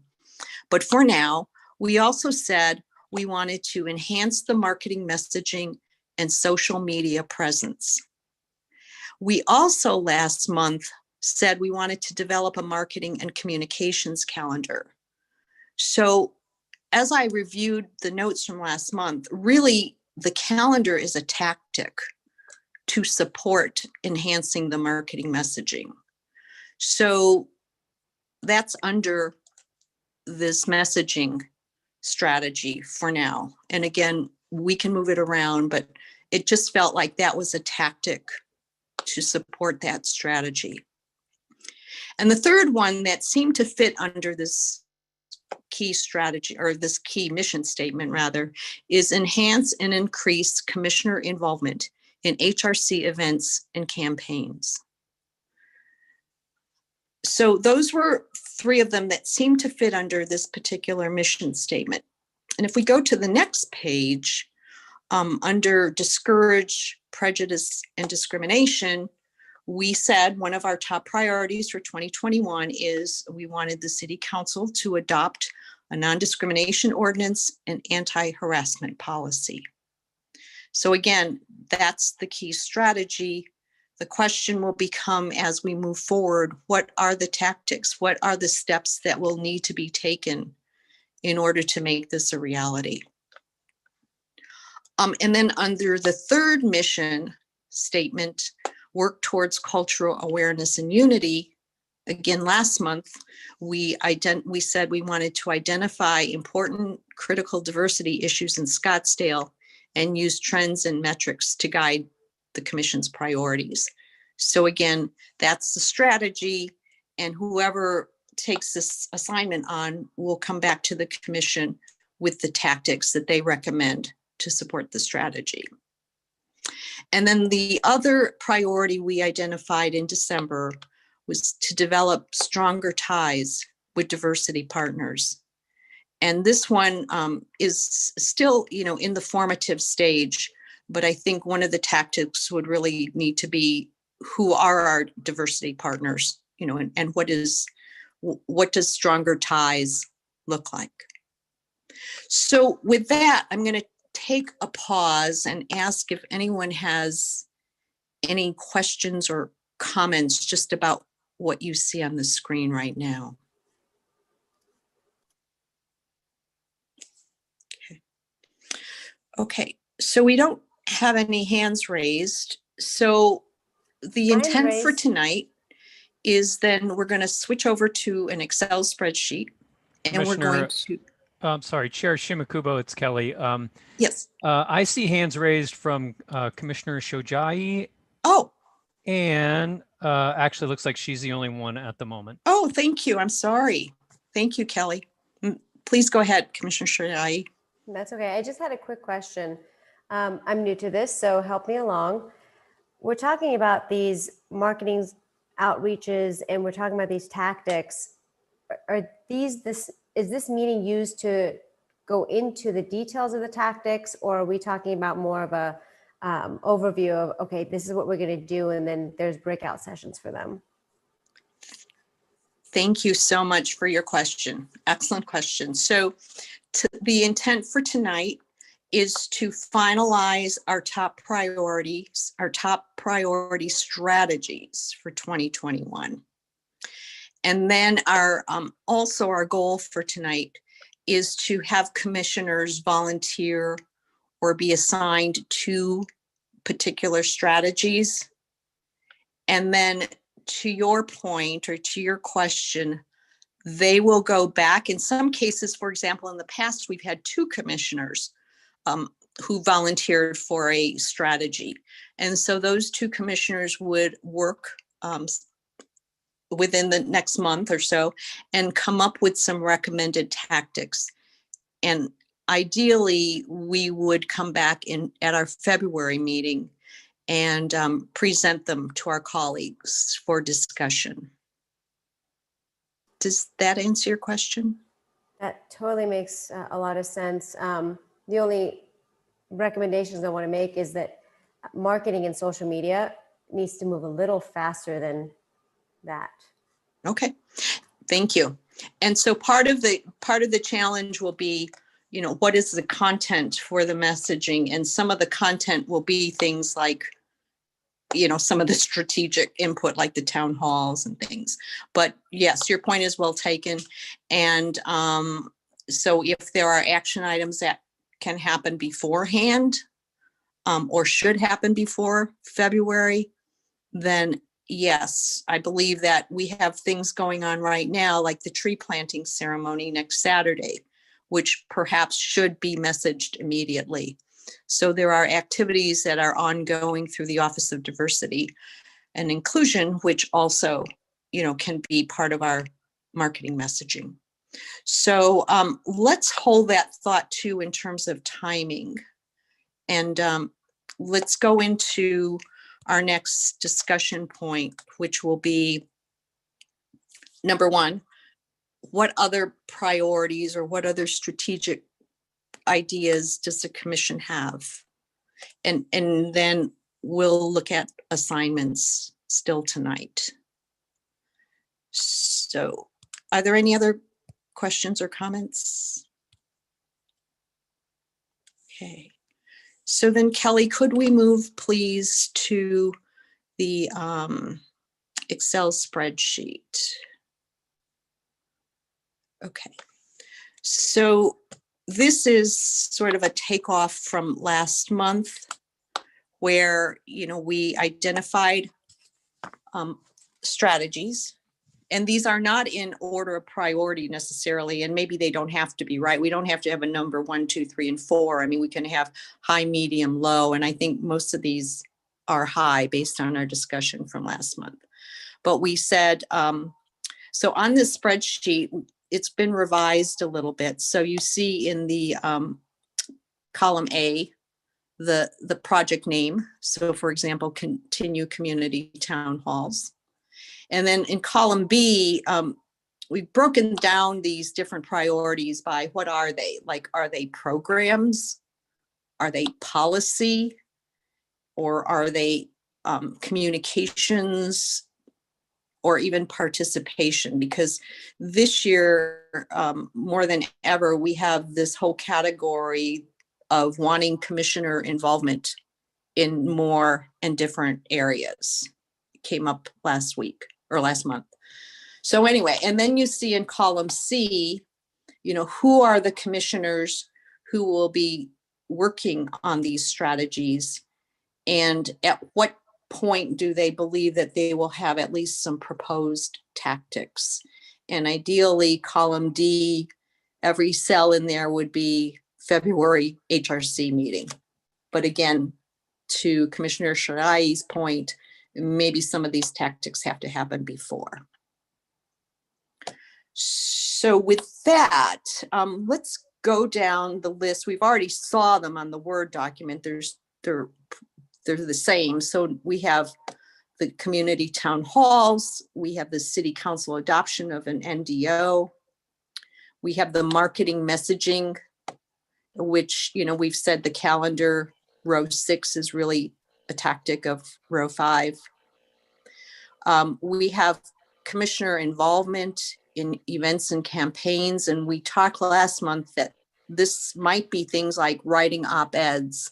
S2: But for now, we also said we wanted to enhance the marketing messaging and social media presence. We also last month said we wanted to develop a marketing and communications calendar. So as I reviewed the notes from last month, really the calendar is a tactic to support enhancing the marketing messaging. So that's under this messaging strategy for now. And again, we can move it around, but it just felt like that was a tactic to support that strategy. And the third one that seemed to fit under this key strategy, or this key mission statement rather, is enhance and increase commissioner involvement in HRC events and campaigns. So those were 3 of them that seemed to fit under this particular mission statement. And if we go to the next page, under discourage, prejudice, and discrimination, we said one of our top priorities for 2021 is we wanted the City Council to adopt a non-discrimination ordinance and anti-harassment policy. So again, that's the key strategy. The question will become, as we move forward, what are the tactics? What are the steps that will need to be taken in order to make this a reality? And then under the third mission statement, work towards cultural awareness and unity. Again, last month, we said we wanted to identify important critical diversity issues in Scottsdale and use trends and metrics to guide the commission's priorities. So again, that's the strategy, and whoever takes this assignment on will come back to the commission with the tactics that they recommend to support the strategy. And then the other priority we identified in December was to develop stronger ties with diversity partners. And this one is still, in the formative stage, but I think one of the tactics would really need to be, who are our diversity partners and what does stronger ties look like? So with that, I'm going to take a pause and ask if anyone has any questions or comments just about what you see on the screen right now. Okay, so we don't have any hands raised. So the
S8: Mine's
S2: intent for
S8: raised.
S2: tonight is then we're going to switch over to an Excel spreadsheet, and we're going to,
S1: Sorry, Chair Shimakubo, it's Kelly.
S2: yes.
S1: I see hands raised from Commissioner Shojai,
S2: Oh,
S1: and actually looks like she's the only one at the moment.
S2: oh, thank you. I'm sorry. Thank you, Kelly. Please go ahead, Commissioner Shai.
S8: That's okay. I just had a quick question. I'm new to this, so help me along. We're talking about these marketing outreaches and we're talking about these tactics. Is this meeting used to go into the details of the tactics, or are we talking about more of a overview of, okay, this is what we're going to do, and then there's breakout sessions for them?
S2: Thank you so much for your question. Excellent question. So the intent for tonight is to finalize our top priorities, our top priority strategies for 2021. And then also our goal for tonight is to have commissioners volunteer or be assigned to particular strategies. And then to your point or to your question, they will go back. In some cases, for example, in the past, we've had 2 commissioners who volunteered for a strategy. And so those 2 commissioners would work within the next month or so and come up with some recommended tactics. And ideally, we would come back at our February meeting and present them to our colleagues for discussion. Does that answer your question?
S8: That totally makes a lot of sense. The only recommendations I want to make is that marketing and social media needs to move a little faster than that.
S2: Okay, thank you. And so part of the challenge will be, what is the content for the messaging? And some of the content will be things like, some of the strategic input, like the town halls and things. But yes, your point is well taken. And so if there are action items that can happen beforehand or should happen before February, then yes, I believe that we have things going on right now, like the tree planting ceremony next Saturday, which perhaps should be messaged immediately. So there are activities that are ongoing through the Office of Diversity and Inclusion, which also, can be part of our marketing messaging. So let's hold that thought too in terms of timing. And let's go into our next discussion point, which will be number 1, what other priorities or what other strategic ideas does the commission have? And then we'll look at assignments still tonight. So are there any other questions or comments? Okay. So then, Kelly, could we move please to the Excel spreadsheet? Okay. So this is sort of a takeoff from last month where, we identified strategies, and these are not in order of priority necessarily, and maybe they don't have to be, right? We don't have to have a number 1, 2, 3, and 4. I mean, we can have high, medium, low, and I think most of these are high based on our discussion from last month. But we said, so on this spreadsheet, it's been revised a little bit. So you see in the column A, the project name. So for example, continue community town halls. And then in column B, we've broken down these different priorities by what are they? Like, are they programs? Are they policy? Or are they communications? or even participation, because this year, more than ever, we have this whole category of wanting commissioner involvement in more and different areas. It came up last week or last month. So anyway, and then you see in column C, who are the commissioners who will be working on these strategies, and at what point do they believe that they will have at least some proposed tactics? And ideally, column D, every cell in there would be February HRC meeting. But again, to Commissioner Shirai's point, maybe some of these tactics have to happen before. So with that, let's go down the list. We've already saw them on the Word document. They're the same. So we have the community town halls. We have the city council adoption of an NDO. We have the marketing messaging, which, we've said the calendar, row 6 is really a tactic of row 5. We have commissioner involvement in events and campaigns. And we talked last month that this might be things like writing op-eds,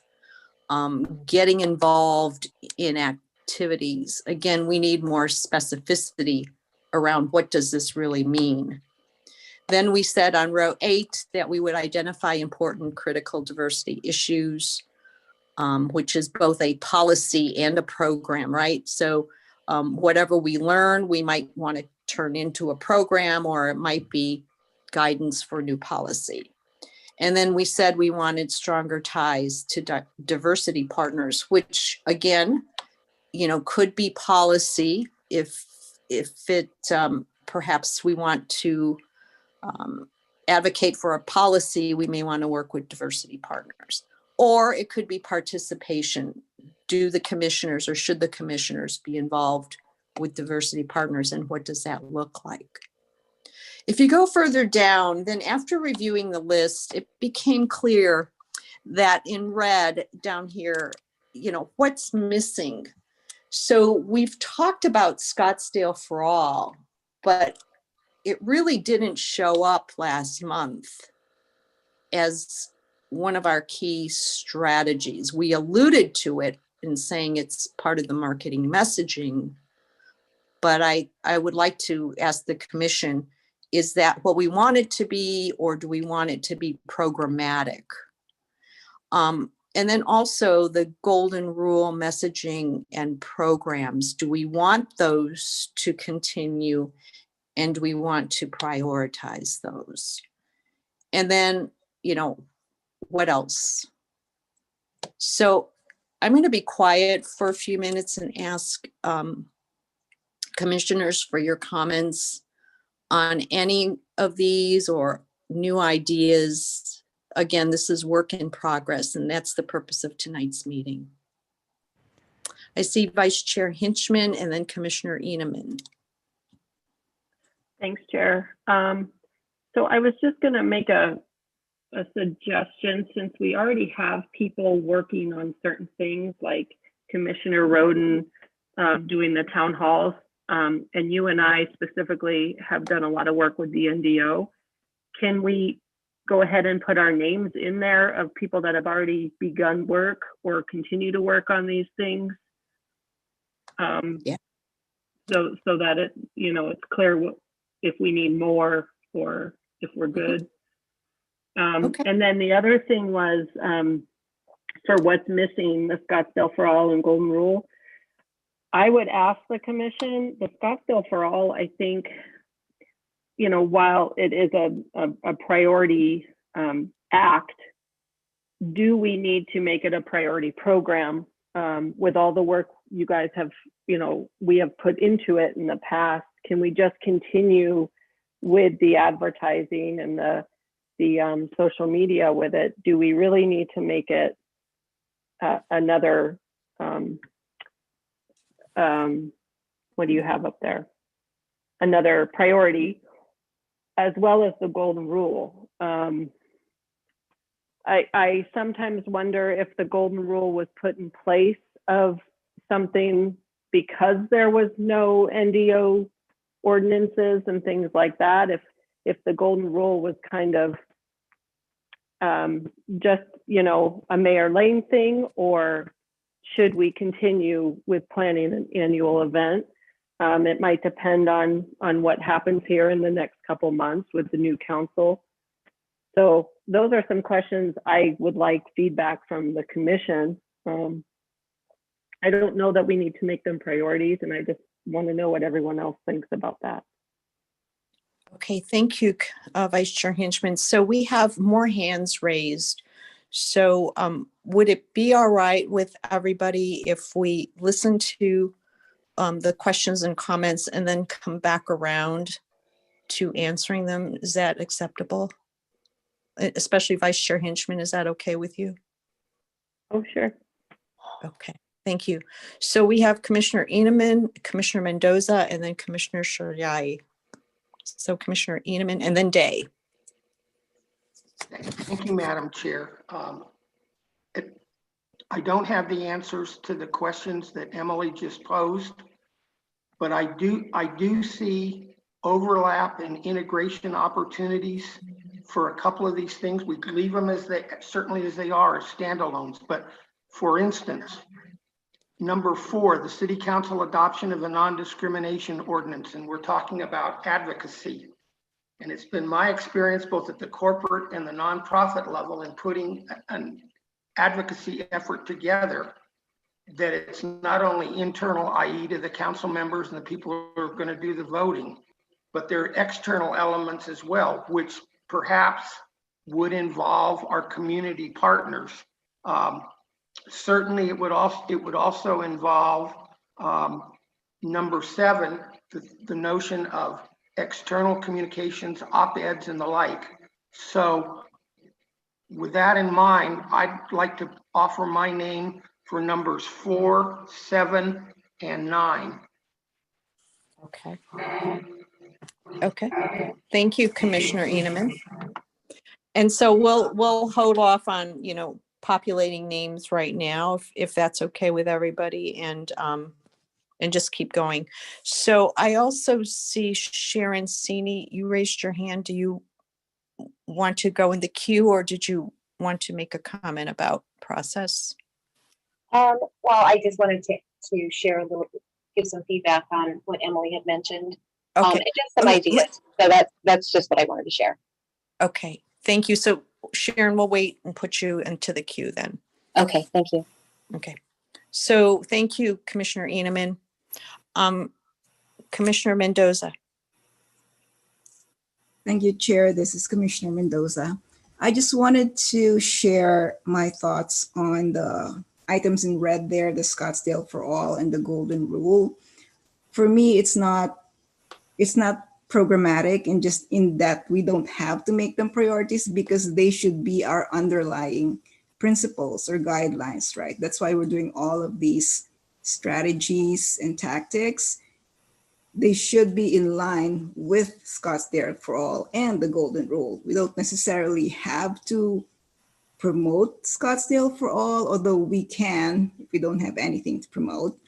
S2: getting involved in activities. Again, we need more specificity around what does this really mean. Then we said on row 8 that we would identify important critical diversity issues, which is both a policy and a program, right? So whatever we learn, we might want to turn into a program, or it might be guidance for new policy. And then we said we wanted stronger ties to diversity partners, which again, could be policy if it perhaps we want to advocate for a policy, we may want to work with diversity partners. Or it could be participation. Do the commissioners, or should the commissioners be involved with diversity partners, and what does that look like? If you go further down, then after reviewing the list, it became clear that in red down here, what's missing. So we've talked about Scottsdale for All, but it really didn't show up last month as one of our key strategies. We alluded to it in saying it's part of the marketing messaging, but I would like to ask the commission, is that what we want it to be, or do we want it to be programmatic? And then also the golden rule messaging and programs, do we want those to continue, and do we want to prioritize those? And then, what else? So I'm going to be quiet for a few minutes and ask commissioners for your comments on any of these or new ideas. Again, this is work in progress, and that's the purpose of tonight's meeting. I see Vice Chair Hinchman and then Commissioner Eneman.
S7: Thanks, Chair. So I was just going to make a suggestion, since we already have people working on certain things, like Commissioner Roden doing the town halls, and you and I specifically have done a lot of work with the NDO. Can we go ahead and put our names in there of people that have already begun work or continue to work on these things?
S2: Yeah.
S7: So that it, it's clear if we need more or if we're good.
S2: Okay.
S7: And then the other thing was for what's missing, the Scottsdale for All and Golden Rule. I would ask the commission, the Scottsdale for All, I think, while it is a priority act, do we need to make it a priority program with all the work you guys have, we have put into it in the past? Can we just continue with the advertising and the social media with it? Do we really need to make it another, what do you have up there? Another priority, as well as the golden rule. I sometimes wonder if the golden rule was put in place of something because there was no NDO ordinances and things like that, if the golden rule was kind of just, you know, a Mayor Lane thing, or should we continue with planning an annual event? It might depend on what happens here in the next couple months with the new council. So those are some questions I would like feedback from the commission. I don't know that we need to make them priorities, and I just want to know what everyone else thinks about that.
S2: Okay, thank you, Vice Chair Hinchman. So we have more hands raised. So would it be all right with everybody if we listen to the questions and comments and then come back around to answering them? Is that acceptable? Especially Vice Chair Hinchman, is that okay with you?
S7: Oh, sure.
S2: Okay, thank you. So we have Commissioner Eneman, Commissioner Mendoza, and then Commissioner Shariai. So Commissioner Eneman and then Day.
S3: Thank you, Madam Chair. I don't have the answers to the questions that Emily just posed, but I do see overlap and integration opportunities for a couple of these things. We could leave them as they certainly as they are as standalones. But for instance, number 4, the City Council adoption of a non-discrimination ordinance, and we're talking about advocacy. And it's been my experience both at the corporate and the nonprofit level in putting an advocacy effort together, that it's not only internal, i.e. to the council members and the people who are going to do the voting, but there are external elements as well, which perhaps would involve our community partners. Certainly it would also involve number 7, the notion of external communications, op-eds and the like. So with that in mind, I'd like to offer my name for numbers 4, 7, and 9.
S2: Okay. Okay. Thank you, Commissioner Eneman. And so we'll hold off on, you know, populating names right now, if that's okay with everybody, and just keep going. So I also see Sharon Sini, you raised your hand. Do you want to go in the queue, or did you want to make a comment about process?
S6: Well, I just wanted to share a little, give some feedback on what Emily had mentioned.
S2: Okay.
S6: And just some ideas. So that's just what I wanted to share.
S2: Okay, thank you. So Sharon, we'll wait and put you into the queue then.
S6: Okay, thank you.
S2: Okay. So thank you, Commissioner Eneman. Commissioner Mendoza.
S9: Thank you, Chair. This is Commissioner Mendoza. I just wanted to share my thoughts on the items in red there, the Scottsdale for All and the Golden Rule. For me, it's not programmatic, and just in that we don't have to make them priorities, because they should be our underlying principles or guidelines, right? That's why we're doing all of these strategies and tactics. They should be in line with Scottsdale for All and the Golden Rule. We don't necessarily have to promote Scottsdale for All, although we can if we don't have anything to promote.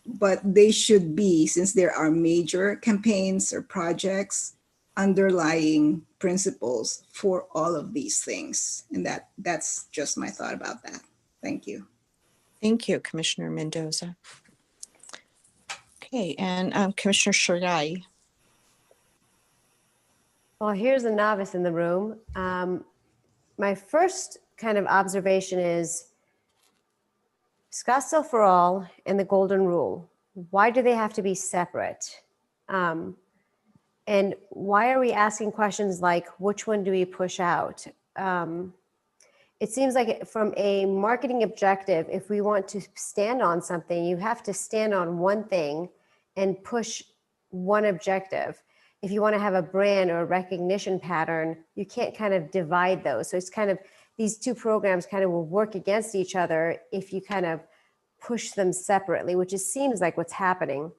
S9: But they should be, since there are major campaigns or projects, underlying principles for all of these things. And that's just my thought about that. Thank you.
S2: Thank you, Commissioner Mendoza. Okay, and Commissioner Shariai.
S8: Well, here's a novice in the room. My first kind of observation is Scottsdale for All and the Golden Rule. Why do they have to be separate? And why are we asking questions like, which one do we push out? It seems like from a marketing objective, if we want to stand on something, you have to stand on one thing and push one objective. If you want to have a brand or a recognition pattern, you can't kind of divide those. So it's kind of, these two programs kind of will work against each other if you kind of push them separately, which seems like what's happening.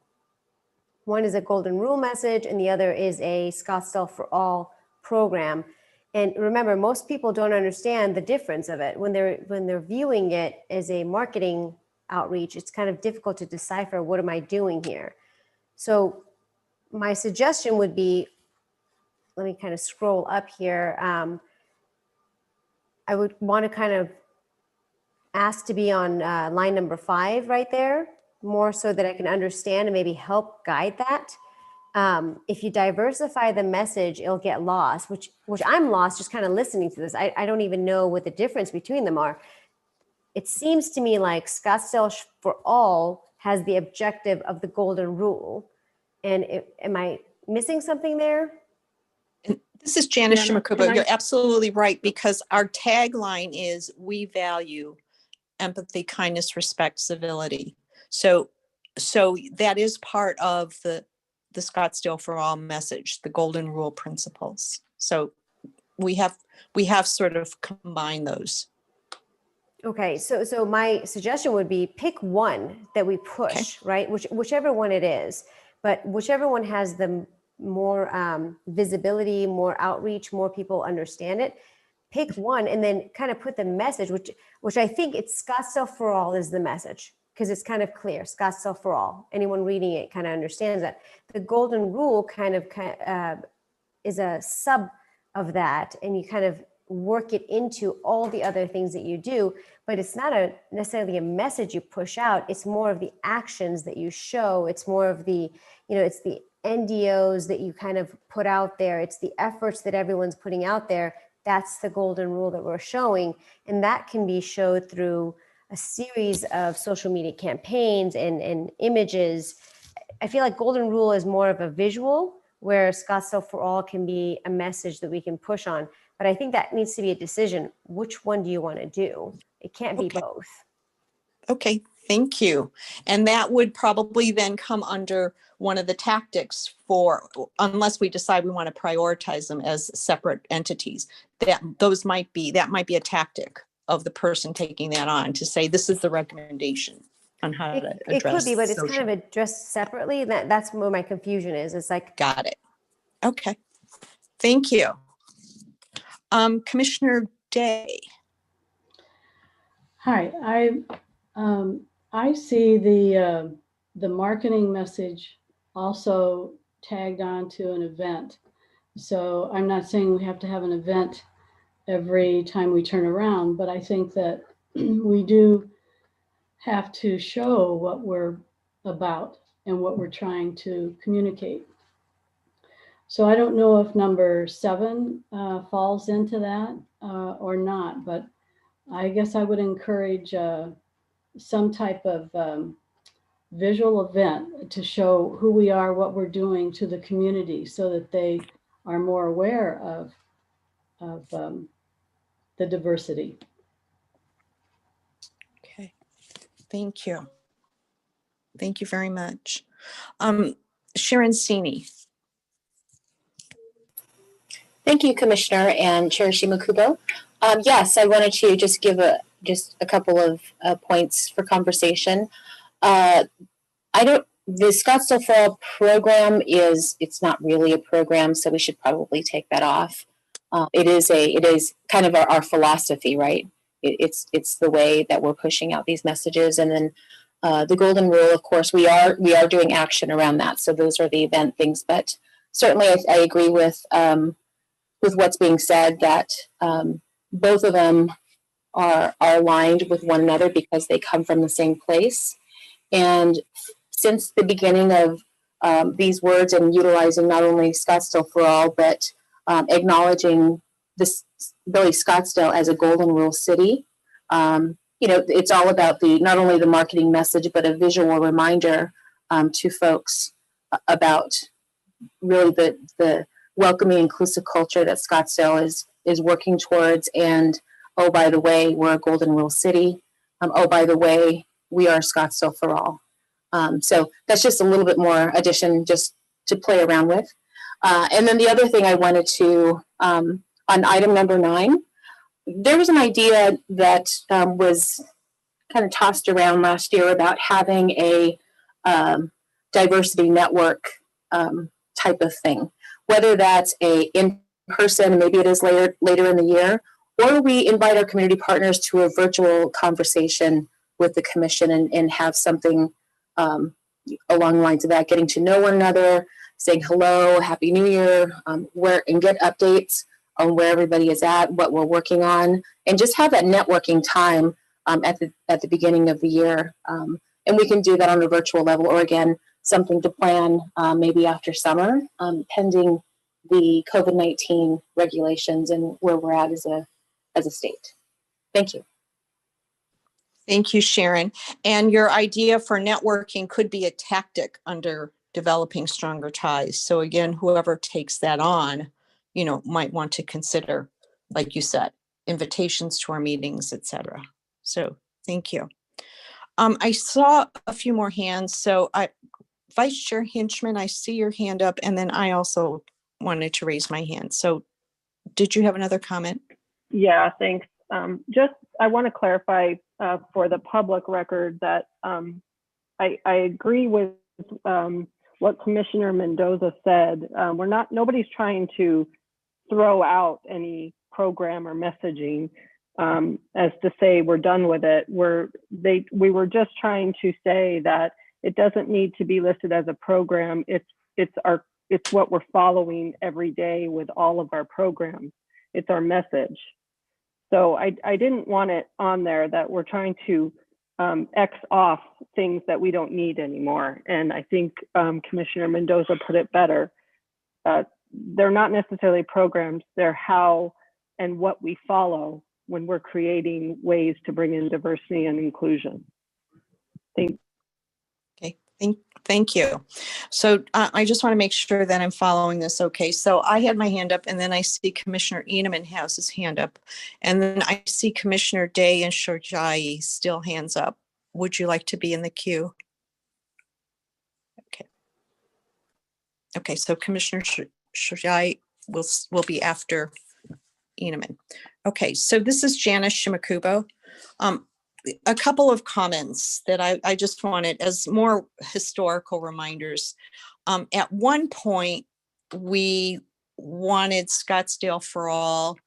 S8: One is a Golden Rule message and the other is a Scottsdale for All program. And remember, most people don't understand the difference of it. When they're viewing it as a marketing outreach, it's kind of difficult to decipher, what am I doing here? So my suggestion would be, let me kind of scroll up here. I would want to kind of ask to be on line number 5 right there, more so that I can understand and maybe help guide that. If you diversify the message, it'll get lost, which I'm lost just kind of listening to this. I don't even know what the difference between them are. It seems to me like Scottsdale for All has the objective of the golden rule. And am I missing something there?
S2: And this is Janice
S7: Jana,
S2: Shimakubo.
S7: can I-
S2: You're absolutely right, because our tagline is "We value empathy, kindness, respect, civility." So that is part of the Scottsdale for All message, the golden rule principles. So we have sort of combined those.
S8: Okay, so my suggestion would be pick one that we push, right? Whichever one it is, but whichever one has the more visibility, more outreach, more people understand it. Pick one and then kind of put the message, which I think it's Scottsdale for All is the message, because it's kind of clear. Scottsdale for All. Anyone reading it kind of understands that. The golden rule kind of is a sub of that, and you kind of work it into all the other things that you do, but it's not necessarily a message you push out. It's more of the actions that you show. It's more of the, it's the NDOs that you kind of put out there. It's the efforts that everyone's putting out there. That's the golden rule that we're showing. And that can be showed through a series of social media campaigns and images. I feel like golden rule is more of a visual, where Scottsdale for All can be a message that we can push on. But I think that needs to be a decision. Which one do you want to do? It can't be both.
S2: Okay, thank you. And that would probably then come under one of the tactics for, unless we decide we want to prioritize them as separate entities, that might be a tactic of the person taking that on, to say, this is the recommendation on how to address.
S8: It could be, but it's
S2: social.
S8: kind of addressed separately. That's where my confusion is. It's like,
S2: Got it. Okay, thank you. Commissioner Day.
S4: Hi, I see the marketing message also tagged on to an event. So I'm not saying we have to have an event every time we turn around, but I think that we do have to show what we're about and what we're trying to communicate. So I don't know if number 7 falls into that or not, but I guess I would encourage some type of visual event to show who we are, what we're doing to the community, so that they are more aware of the diversity.
S2: Okay, thank you. Thank you very much. Sharon Sini.
S6: Thank you, Commissioner and Chair Shimakubo. Yes, I wanted to just give a couple of points for conversation. The Scottsdale for All program it's not really a program, so we should probably take that off. It is kind of our philosophy, right? It's the way that we're pushing out these messages. And then the golden rule, of course, we are doing action around that. So those are the event things, but certainly I agree with what's being said, that both of them are aligned with one another because they come from the same place. And since the beginning of these words, and utilizing not only Scottsdale for All, but acknowledging this really Scottsdale as a golden rule city, it's all about not only the marketing message, but a visual reminder to folks about really the welcoming, inclusive culture that Scottsdale is working towards. And oh, by the way, we're a golden rule city. Oh, by the way, we are Scottsdale for All. So that's just a little bit more addition just to play around with. And then the other thing I wanted to, on item number 9, there was an idea that was kind of tossed around last year about having a diversity network type of thing, whether that's a in-person, maybe it is later in the year, or we invite our community partners to a virtual conversation with the commission and have something along the lines of that, getting to know one another, saying hello, Happy New Year, and get updates on where everybody is at, what we're working on, and just have that networking time at the beginning of the year. And we can do that on a virtual level, or again, something to plan maybe after summer, pending the COVID-19 regulations and where we're at as a state. Thank you.
S2: Thank you, Sharon. And your idea for networking could be a tactic under developing stronger ties. So again, whoever takes that on, might want to consider, like you said, invitations to our meetings, etc. So thank you. I saw a few more hands. So Vice Chair Hinchman, I see your hand up, and then I also wanted to raise my hand. So did you have another comment?
S7: Yeah, thanks. I want to clarify for the public record that I agree with what Commissioner Mendoza said. Nobody's trying to throw out any program or messaging as to say we're done with it. We were just trying to say that it doesn't need to be listed as a program. It's what we're following every day with all of our programs. It's our message. So I didn't want it on there that we're trying to X off things that we don't need anymore. And I think Commissioner Mendoza put it better. They're not necessarily programs, they're how and what we follow when we're creating ways to bring in diversity and inclusion.
S2: Thank you. So I just want to make sure that I'm following this okay. So I had my hand up, and then I see Commissioner Eneman has his hand up, and then I see Commissioner Day and Shojai still hands up. Would you like to be in the queue? Okay, so Commissioner Shojai will be after Eneman. Okay, so this is Janice Shimakubo. A couple of comments that I just wanted as more historical reminders. At one point, we wanted Scottsdale for All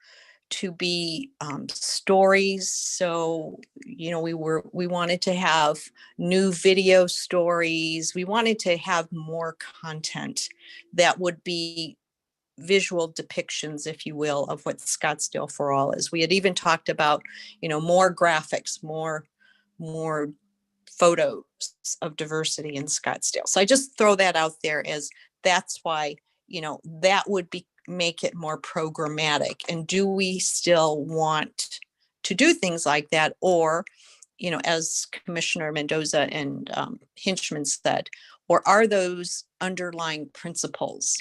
S2: to be stories. So, we wanted to have new video stories. We wanted to have more content that would be visual depictions, if you will, of what Scottsdale for All is. We had even talked about, more graphics, more photos of diversity in Scottsdale. So I just throw that out there as that's why, that would make it more programmatic. And do we still want to do things like that? Or, as Commissioner Mendoza and Hinchman said, or are those underlying principles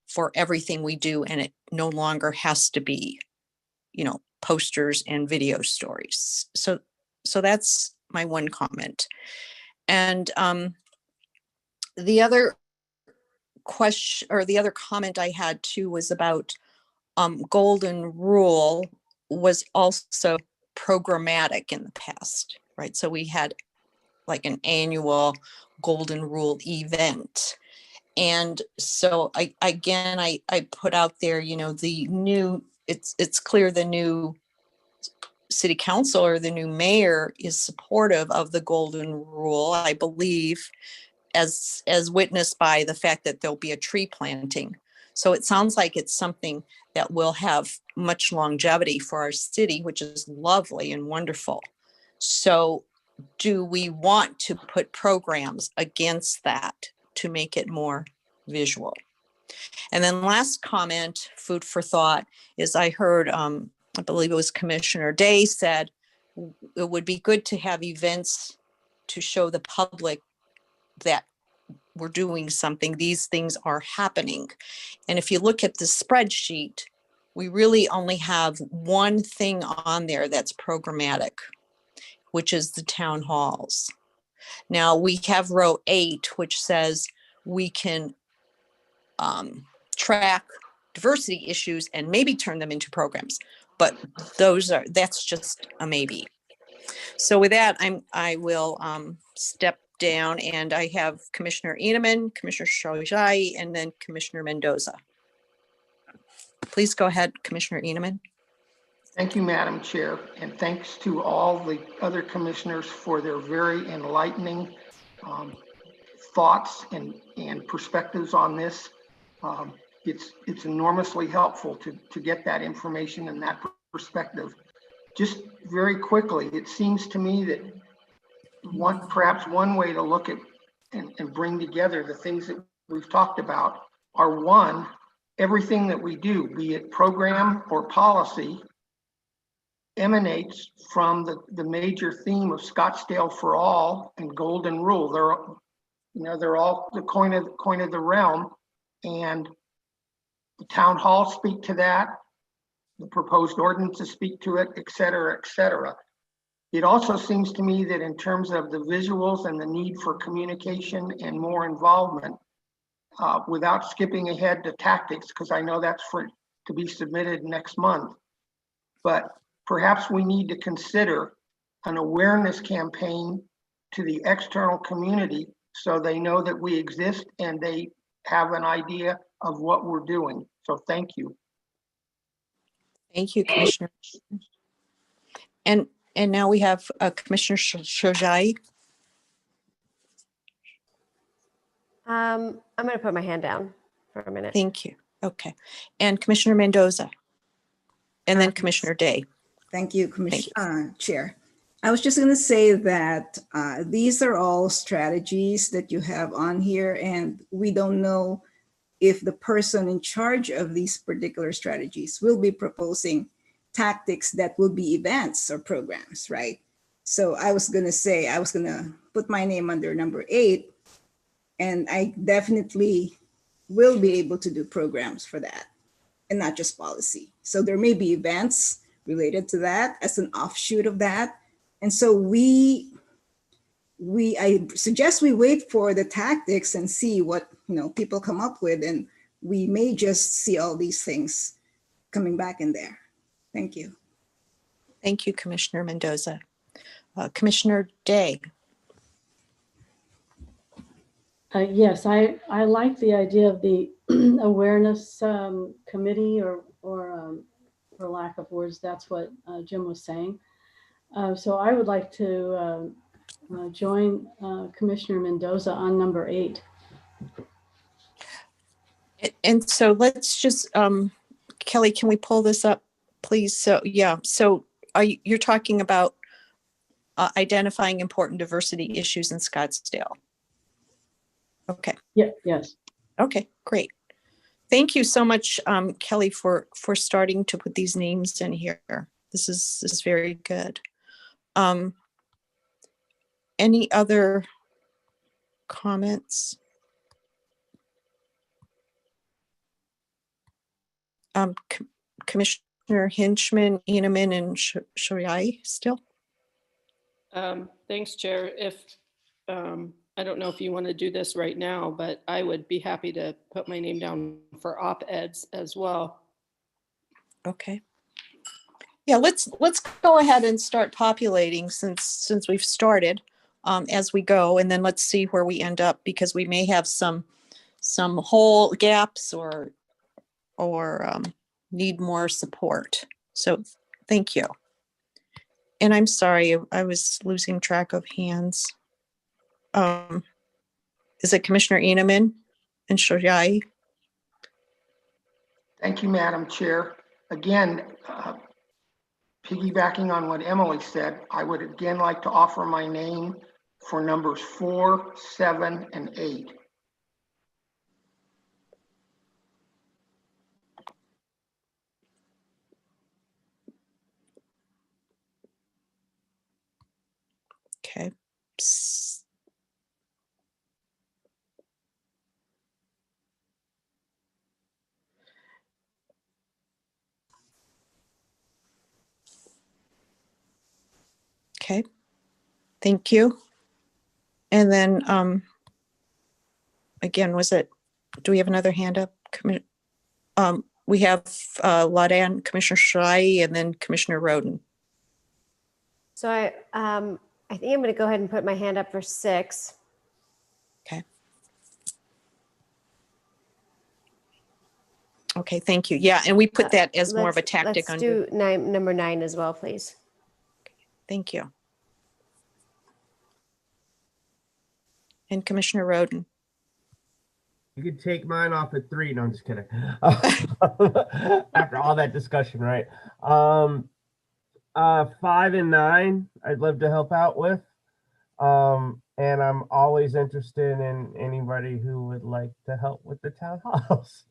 S2: for everything we do, and it no longer has to be, posters and video stories. So that's my one comment. And the other question, or the other comment I had too, was about golden rule was also programmatic in the past, right? So we had like an annual golden rule event. And so I put out there, the new, it's clear the new city council or the new mayor is supportive of the golden rule, I believe, as witnessed by the fact that there'll be a tree planting. So it sounds like it's something that will have much longevity for our city, which is lovely and wonderful. So do we want to put programs against that to make it more visual? And then last comment, food for thought, is I heard, I believe it was Commissioner Day said, it would be good to have events to show the public that we're doing something, these things are happening. And if you look at the spreadsheet, we really only have one thing on there that's programmatic, which is the town halls. Now we have row 8, which says we can track diversity issues and maybe turn them into programs, but that's just a maybe. So with that, I will step down, and I have Commissioner Eneman, Commissioner Shojai, and then Commissioner Mendoza. Please go ahead, Commissioner Eneman.
S3: Thank you, Madam Chair, and thanks to all the other commissioners for their very enlightening thoughts and and perspectives on this. It's enormously helpful to get that information and that perspective. Just very quickly, it seems to me that perhaps one way to look at and bring together the things that we've talked about are, one, everything that we do, be it program or policy, emanates from the major theme of Scottsdale for All and Golden Rule. They're all the coin of the realm, and the town halls speak to that. The proposed ordinances speak to it, et cetera, et cetera. It also seems to me that in terms of the visuals and the need for communication and more involvement, without skipping ahead to tactics, because I know that's to be submitted next month, but perhaps we need to consider an awareness campaign to the external community so they know that we exist and they have an idea of what we're doing. So thank you.
S2: Thank you, Commissioner. And now we have Commissioner Shojai.
S8: I'm going to put my hand down for a minute.
S2: Thank you. Okay. And Commissioner Mendoza. And then Commissioner Day.
S9: Thank you, Commissioner Chair. I was just going to say that these are all strategies that you have on here, and we don't know if the person in charge of these particular strategies will be proposing tactics that will be events or programs, right? So I was going to say, I was going to put my name under number 8, and I definitely will be able to do programs for that and not just policy. So there may be events related to that as an offshoot of that. And so I suggest we wait for the tactics and see what people come up with, and we may just see all these things coming back in there. Thank you.
S2: Thank you, Commissioner Mendoza. Commissioner Day.
S4: Yes, I like the idea of the awareness committee, or for lack of words, that's what Jim was saying. So I would like to join Commissioner Mendoza on number 8.
S2: And so let's just, Kelly, can we pull this up, please? So, yeah, so you're talking about identifying important diversity issues in Scottsdale. Okay.
S4: Yeah, yes.
S2: Okay, great. Thank you so much, Kelly, for starting to put these names in here. This is very good. Any other comments? Commissioner Hinchman, Eneman, and Shariai still?
S10: Thanks, Chair. I don't know if you want to do this right now, but I would be happy to put my name down for op-eds as well.
S2: Okay. Yeah, let's go ahead and start populating since we've started as we go, and then let's see where we end up, because we may have some whole gaps or need more support. So thank you. And I'm sorry, I was losing track of hands. Is it Commissioner Eneman and Shojai?
S3: Thank you, Madam Chair. Again, piggybacking on what Emily said, I would again like to offer my name for numbers 4, 7, and 8.
S2: Okay. Okay, thank you. And then again, do we have another hand up? We have Ladan, Commissioner Shrai, and then Commissioner Roden.
S8: So I think I'm going to go ahead and put my hand up for 6.
S2: Okay. Okay, thank you. Yeah, and we put that as more of a tactic.
S8: Let's do number 9 as well, please.
S2: Thank you. And Commissioner Roden.
S11: You could take mine off at 3. No, I'm just kidding. After all that discussion, right? 5 and 9, I'd love to help out with. And I'm always interested in anybody who would like to help with the townhouse.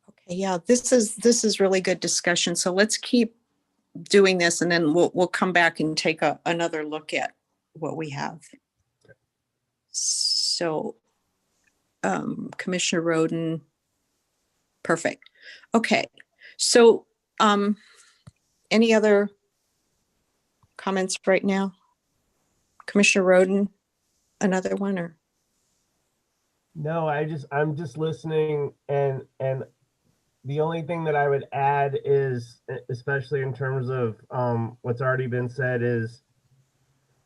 S2: Okay, yeah, this is really good discussion. So let's keep doing this, and then we'll come back and take another look at what we have. So, Commissioner Roden, perfect. Okay, so any other comments right now? Commissioner Roden, another one, or?
S11: No, I'm just listening, and the only thing that I would add is, especially in terms of what's already been said, is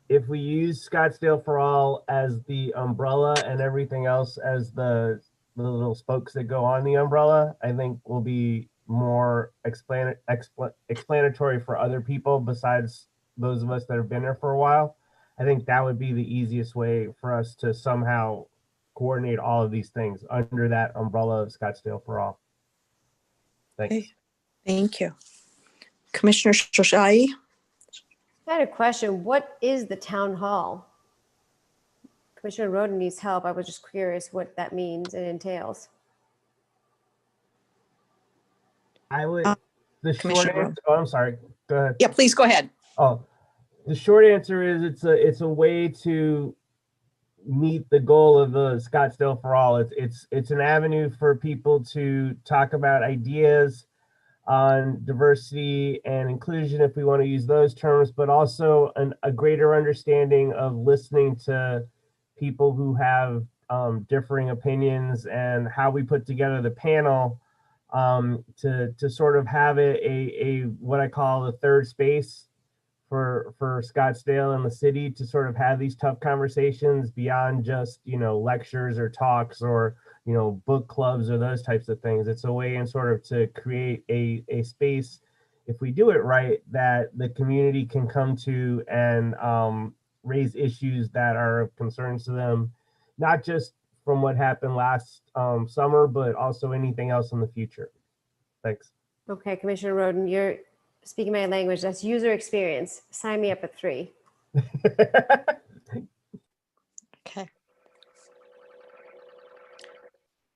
S11: if we use Scottsdale for All as the umbrella and everything else as the little spokes that go on the umbrella, I think will be more explanatory for other people besides those of us that have been there for a while. I think that would be the easiest way for us to somehow coordinate all of these things under that umbrella of Scottsdale for All. Thanks.
S2: Okay. Thank you. Commissioner Shoshai?
S8: I had a question. What is the town hall? Commissioner Roden needs help. I was just curious what that means and entails.
S11: I would, the short
S2: Commissioner
S11: answer,
S2: Roden.
S11: oh, I'm sorry. Go ahead.
S2: Yeah, please go ahead.
S11: Oh, the short answer is it's a way to meet the goal of the Scottsdale for All. It's an avenue for people to talk about ideas on diversity and inclusion, if we want to use those terms, but also a greater understanding of listening to people who have differing opinions, and how we put together the panel to sort of have a what I call the third space for Scottsdale and the city to sort of have these tough conversations beyond just, lectures or talks or, book clubs or those types of things. It's a way in sort of to create a space, if we do it right, that the community can come to and raise issues that are of concerns to them, not just from what happened last summer, but also anything else in the future. Thanks.
S8: Okay, Commissioner Roden, you're speaking my language. That's user experience. Sign me up at 3.
S2: Okay.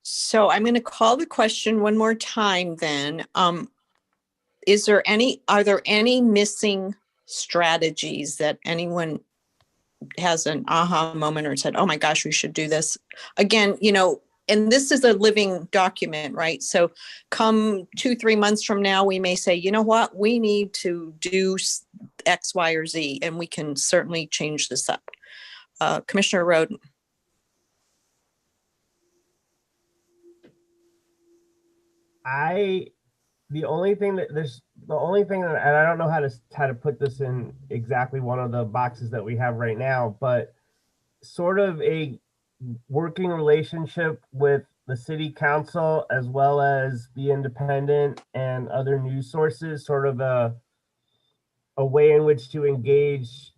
S2: So I'm going to call the question one more time then. Are there any missing strategies that anyone has an aha moment or said, oh my gosh, we should do this? Again, and this is a living document, right? So come 2-3 months from now, we may say, you know what, we need to do X, Y, or Z, and we can certainly change this up. Commissioner Roden.
S11: The only thing that, and I don't know how to put this in exactly one of the boxes that we have right now, but sort of a working relationship with the city council as well as the Independent and other news sources, sort of a way in which to engage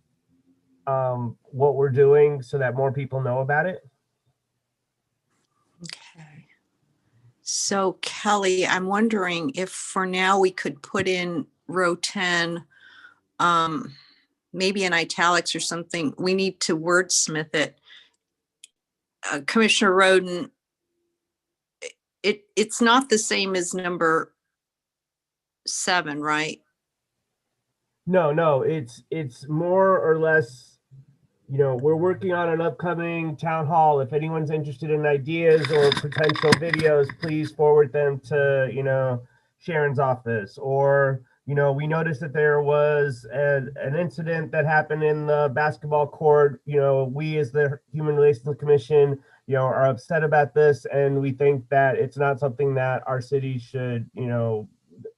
S11: what we're doing so that more people know about it.
S2: Okay. So Kelly, I'm wondering if for now we could put in row 10, maybe in italics or something. We need to wordsmith it. Commissioner Roden, it's not the same as number 7, right?
S11: No, it's more or less, we're working on an upcoming town hall. If anyone's interested in ideas or potential videos, please forward them to, Sharon's office. Or, we noticed that there was an incident that happened in the basketball court. We as the Human Relations Commission, are upset about this, and we think that it's not something that our city should,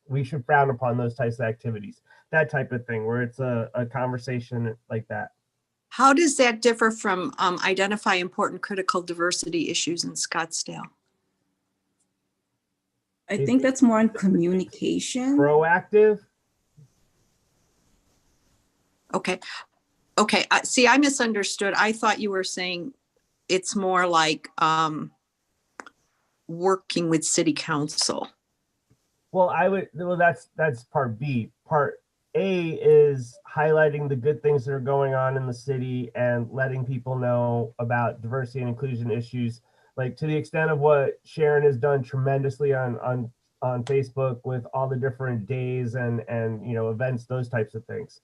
S11: we should frown upon those types of activities. That type of thing, where it's a conversation like that.
S2: How does that differ from identify important critical diversity issues in Scottsdale?
S9: I think that's more on communication.
S11: Proactive.
S2: Okay. See, I misunderstood. I thought you were saying it's more like working with city council.
S11: Well, that's part B. Part A is highlighting the good things that are going on in the city and letting people know about diversity and inclusion issues, like to the extent of what Sharon has done tremendously on Facebook with all the different days and events, those types of things.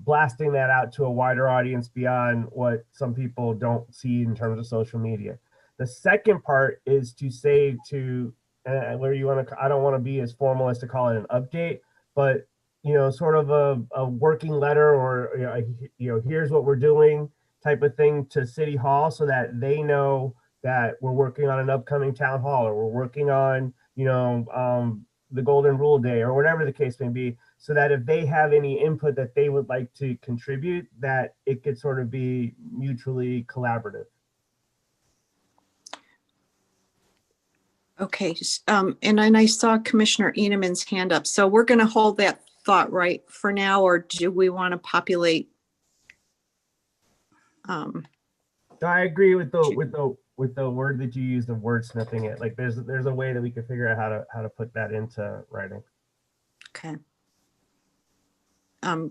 S11: Blasting that out to a wider audience beyond what some people don't see in terms of social media. The second part is to say to where you want to, I don't want to be as formal as to call it an update, but sort of a working letter or here's what we're doing type of thing to City Hall, so that they know that we're working on an upcoming town hall, or we're working on the Golden Rule Day, or whatever the case may be, so that if they have any input that they would like to contribute, that it could sort of be mutually collaborative.
S2: Okay, and then I saw Commissioner Enemann's hand up. So we're going to hold that thought right for now, or do we want to populate?
S11: I agree with the word that you used of wordsmithing it. Like there's a way that we can figure out how to put that into writing.
S2: Okay.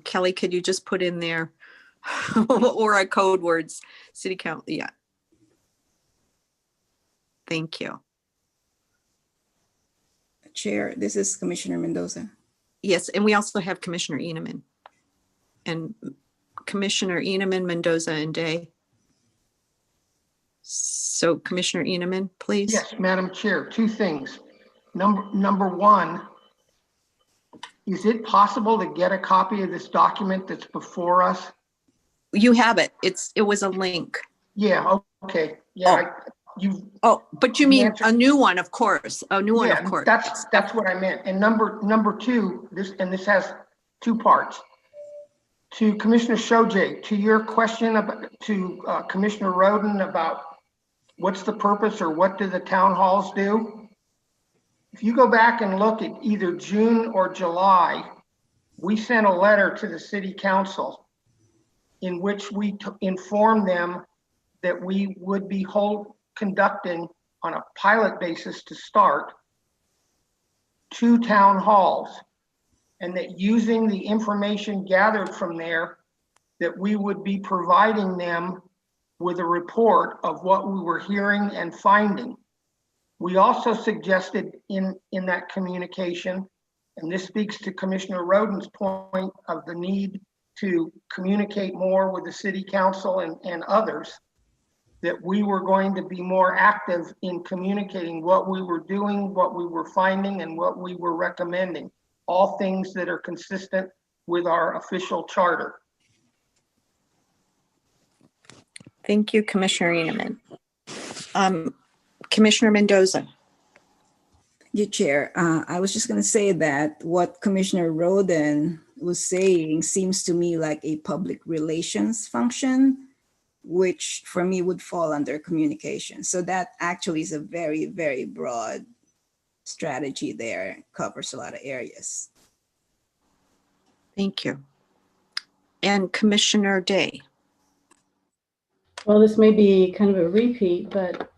S2: Kelly, could you just put in there or a code words, city council? Yeah. Thank you.
S9: Chair, this is Commissioner Mendoza.
S2: Yes, and we also have Commissioner Eneman. And Commissioner Eneman, Mendoza, and Day. So Commissioner Eneman, please.
S3: Yes, Madam Chair, two things. Number one, is it possible to get a copy of this document that's before us?
S2: You have it. It was a link.
S3: Yeah, okay. Yeah,
S2: but you mean a new one, of course. A new one, of course.
S3: That's what I meant. And number two, this has two parts. To Commissioner Shojay, to your question to Commissioner Roden about what's the purpose or what do the town halls do? If you go back and look at either June or July, we sent a letter to the city council in which we informed them that we would be conducting on a pilot basis to start 2 town halls, and that using the information gathered from there, that we would be providing them with a report of what we were hearing and finding. We also suggested in that communication, and this speaks to Commissioner Roden's point of the need to communicate more with the city council and others, that we were going to be more active in communicating what we were doing, what we were finding, and what we were recommending. All things that are consistent with our official charter.
S2: Thank you, Commissioner Eneman. Commissioner Mendoza.
S9: Yeah, Chair. I was just going to say that what Commissioner Roden was saying seems to me like a public relations function, which for me would fall under communication. So that actually is a very, very broad strategy there. It covers a lot of areas.
S2: Thank you. And Commissioner Day.
S4: Well, this may be kind of a repeat, but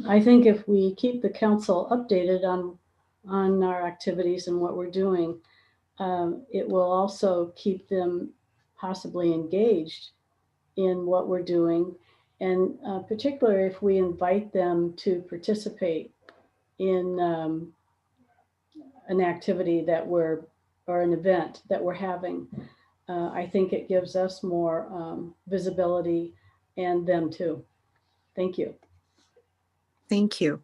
S4: I think if we keep the council updated on our activities and what we're doing, it will also keep them possibly engaged in what we're doing. And particularly if we invite them to participate in an activity or an event that we're having, I think it gives us more visibility and them too. Thank you.
S2: Thank you.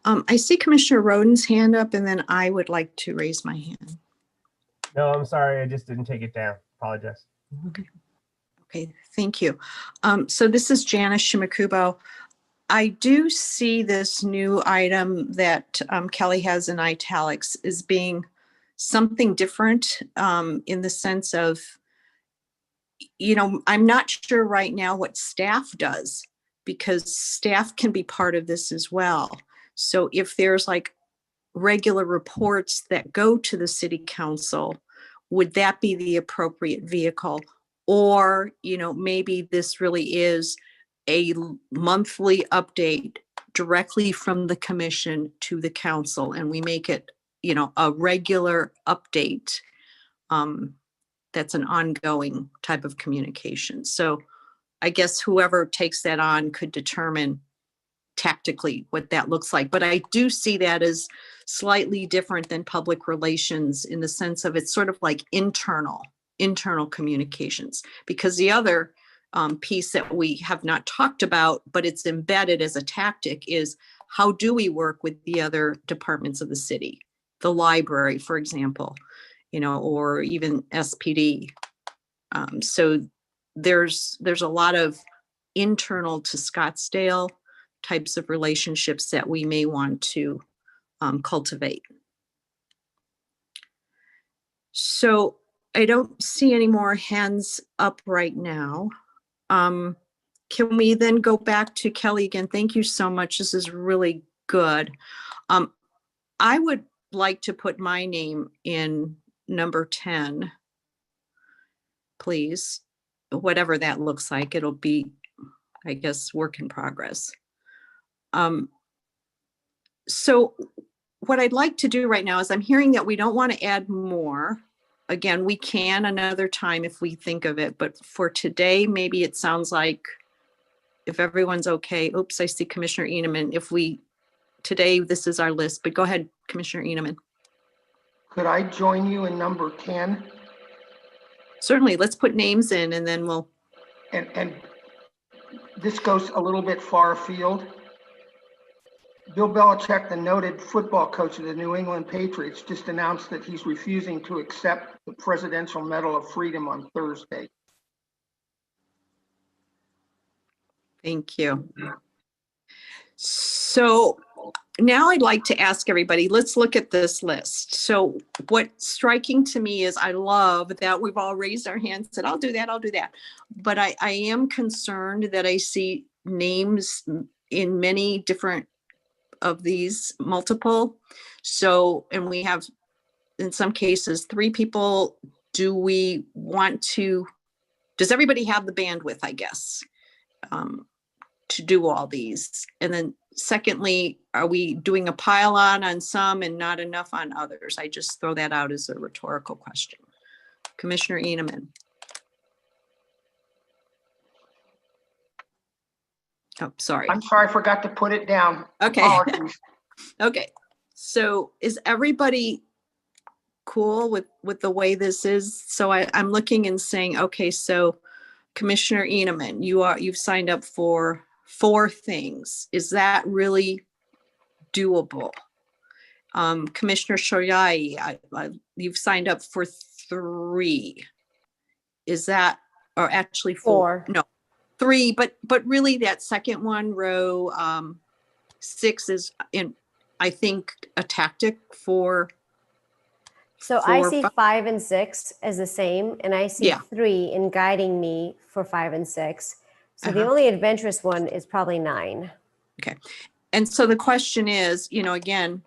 S2: I see Commissioner Roden's hand up, and then I would like to raise my hand.
S11: No, I'm sorry. I just didn't take it down. Apologize.
S2: Okay, thank you. So this is Janice Shimakubo. I do see this new item that Kelly has in italics as being something different in the sense of, I'm not sure right now what staff does, because staff can be part of this as well. So if there's like regular reports that go to the city council, would that be the appropriate vehicle? Or, maybe this really is a monthly update directly from the commission to the council, and we make it, you know, a regular update. That's an ongoing type of communication. So I guess whoever takes that on could determine tactically what that looks like. But I do see that as slightly different than public relations in the sense of it's sort of like internal communications, because the other piece that we have not talked about, but it's embedded as a tactic, is how do we work with the other departments of the city, the library, for example, you know, or even SPD. So there's a lot of internal to Scottsdale types of relationships that we may want to cultivate. So I don't see any more hands up right now. Can we then go back to Kelly again? Thank you so much. This is really good. I would like to put my name in number 10, please. Whatever that looks like, it'll be, I guess, work in progress. So what I'd like to do right now is I'm hearing that we don't want to add more. Again, we can another time if we think of it, but for today, maybe it sounds like, if everyone's okay. Oops, I see Commissioner Eneman. Today, this is our list, but go ahead, Commissioner Eneman.
S3: Could I join you in number 10?
S2: Certainly, let's put names in and then we'll.
S3: And this goes a little bit far afield. Bill Belichick, the noted football coach of the New England Patriots, just announced that he's refusing to accept the Presidential Medal of Freedom on Thursday.
S2: Thank you. So now I'd like to ask everybody, let's look at this list. So what's striking to me is I love that we've all raised our hands and said, I'll do that, I'll do that. But I am concerned that I see names in many different of these multiple. So, and we have, in some cases, 3 people. Do we want to, does everybody have the bandwidth, I guess, to do all these? And then secondly, are we doing a pile on some and not enough on others? I just throw that out as a rhetorical question. Commissioner Eneman. Oh, sorry.
S3: I'm sorry, I forgot to put it down.
S2: Okay.
S3: Apologies.
S2: Okay. So is everybody cool with the way this is? So I'm looking and saying, okay, so Commissioner Eneman, you've signed up for 4 things. Is that really doable? Commissioner Shoyai, you've signed up for 3. Is that, or actually 4? No, 3, but really that second one, row 6, is in, I think, a tactic for.
S8: So I see 5 and 6 as the same, and I see 3 in guiding me for 5 and 6. So the only adventurous one is probably 9.
S2: Okay. And so the question is, you know, again,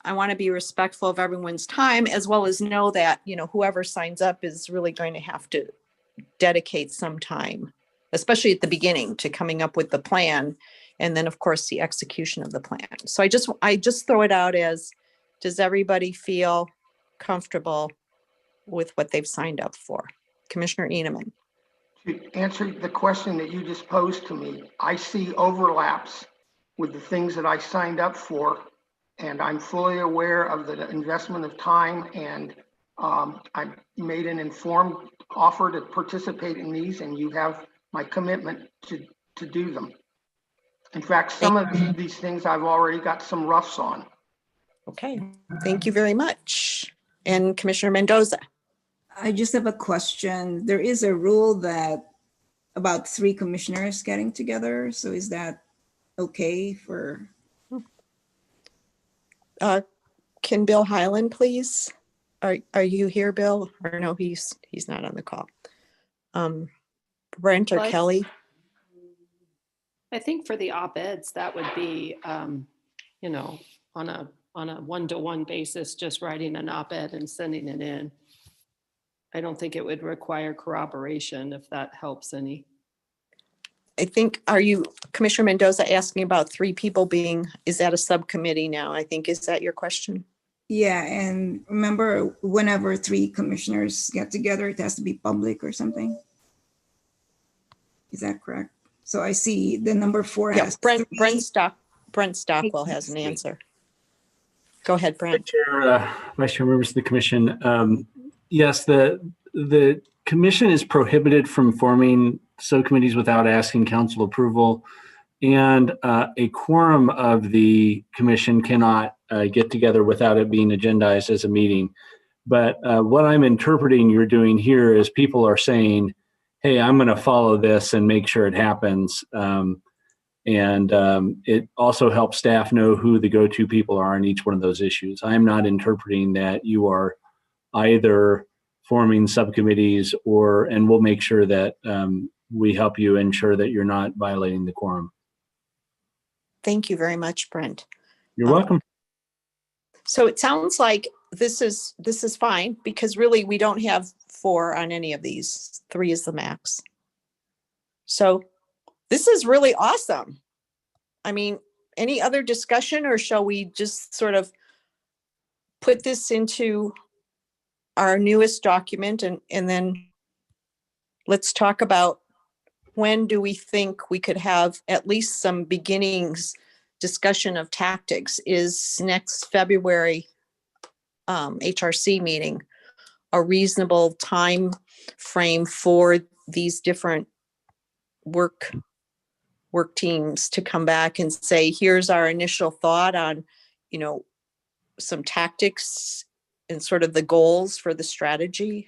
S2: I want to be respectful of everyone's time, as well as know that, you know, whoever signs up is really going to have to dedicate some time, especially at the beginning, to coming up with the plan. And then, of course, the execution of the plan. So I just throw it out as, does everybody feel comfortable with what they've signed up for? Commissioner Eneman.
S3: To answer the question that you just posed to me, I see overlaps with the things that I signed up for, and I'm fully aware of the investment of time, and I made an informed offer to participate in these, and you have my commitment to do them. In fact, some of these things I've already got some roughs on.
S2: Okay, thank you very much. And Commissioner Mendoza.
S9: I just have a question. There is a rule that about 3 commissioners getting together. So is that okay for?
S2: Can Bill Highland, please? Are you here, Bill? Or no, he's not on the call. Brent or Kelly?
S10: I think for the op-eds, that would be, you know, on a one-to-one basis, just writing an op-ed and sending it in. I don't think it would require corroboration, if that helps any.
S2: I think, are you, Commissioner Mendoza, asking about 3 people being, is that a subcommittee now? I think, is that your question?
S9: Yeah, and remember, whenever 3 commissioners get together, it has to be public or something. Is that correct? So I see the number 4
S2: Yeah,
S9: has
S2: Brent
S9: 3.
S2: Stockwell has an answer. Go ahead, Brent.
S5: Chair, Vice Chair, members of the commission. Yes, the commission is prohibited from forming subcommittees without asking council approval, and a quorum of the commission cannot get together without it being agendized as a meeting. But what I'm interpreting you're doing here is people are saying, hey, I'm going to follow this and make sure it happens. It also helps staff know who the go-to people are on each one of those issues. I'm not interpreting that you are either forming subcommittees and we'll make sure that we help you ensure that you're not violating the quorum.
S2: Thank you very much, Brent.
S5: You're welcome.
S2: So it sounds like this is fine, because really we don't have 4 on any of these. 3 is the max. So this is really awesome. I mean, any other discussion, or shall we just sort of put this into our newest document and then let's talk about when do we think we could have at least some beginnings discussion of tactics? Is next February HRC meeting a reasonable time frame for these different work teams to come back and say, here's our initial thought on, some tactics and sort of the goals for the strategy?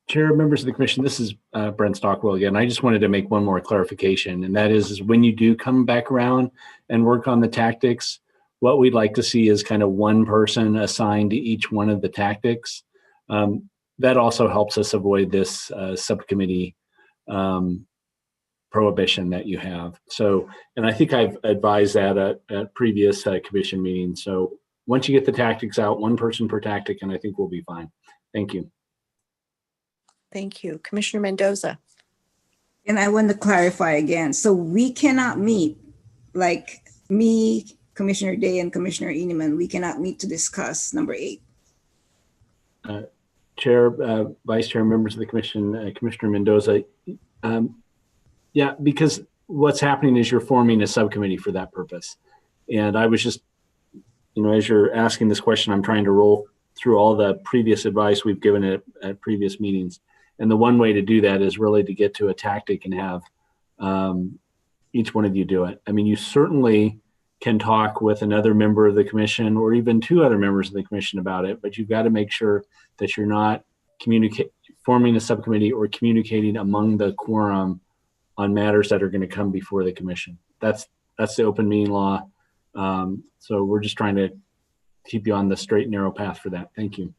S5: Chair, members of the commission, this is Brent Stockwell again. I just wanted to make one more clarification, and that is when you do come back around and work on the tactics, what we'd like to see is kind of one person assigned to each one of the tactics. That also helps us avoid this subcommittee prohibition that you have. So, and I think I've advised that at previous commission meetings. So once you get the tactics out, one person per tactic, and I think we'll be fine. Thank you.
S2: Thank you. Commissioner Mendoza.
S9: And I want to clarify again. So we cannot meet, like me, Commissioner Day, and Commissioner Eneman, we cannot meet to discuss number 8.
S5: Chair, Vice Chair, members of the commission, Commissioner Mendoza. Yeah, because what's happening is you're forming a subcommittee for that purpose. And I was just, as you're asking this question, I'm trying to roll through all the previous advice we've given at previous meetings. And the one way to do that is really to get to a tactic and have each one of you do it. I mean, you certainly can talk with another member of the commission or even 2 other members of the commission about it, but you've got to make sure that you're not forming a subcommittee or communicating among the quorum on matters that are going to come before the commission. That's the open meeting law. So we're just trying to keep you on the straight and narrow path for that. Thank you.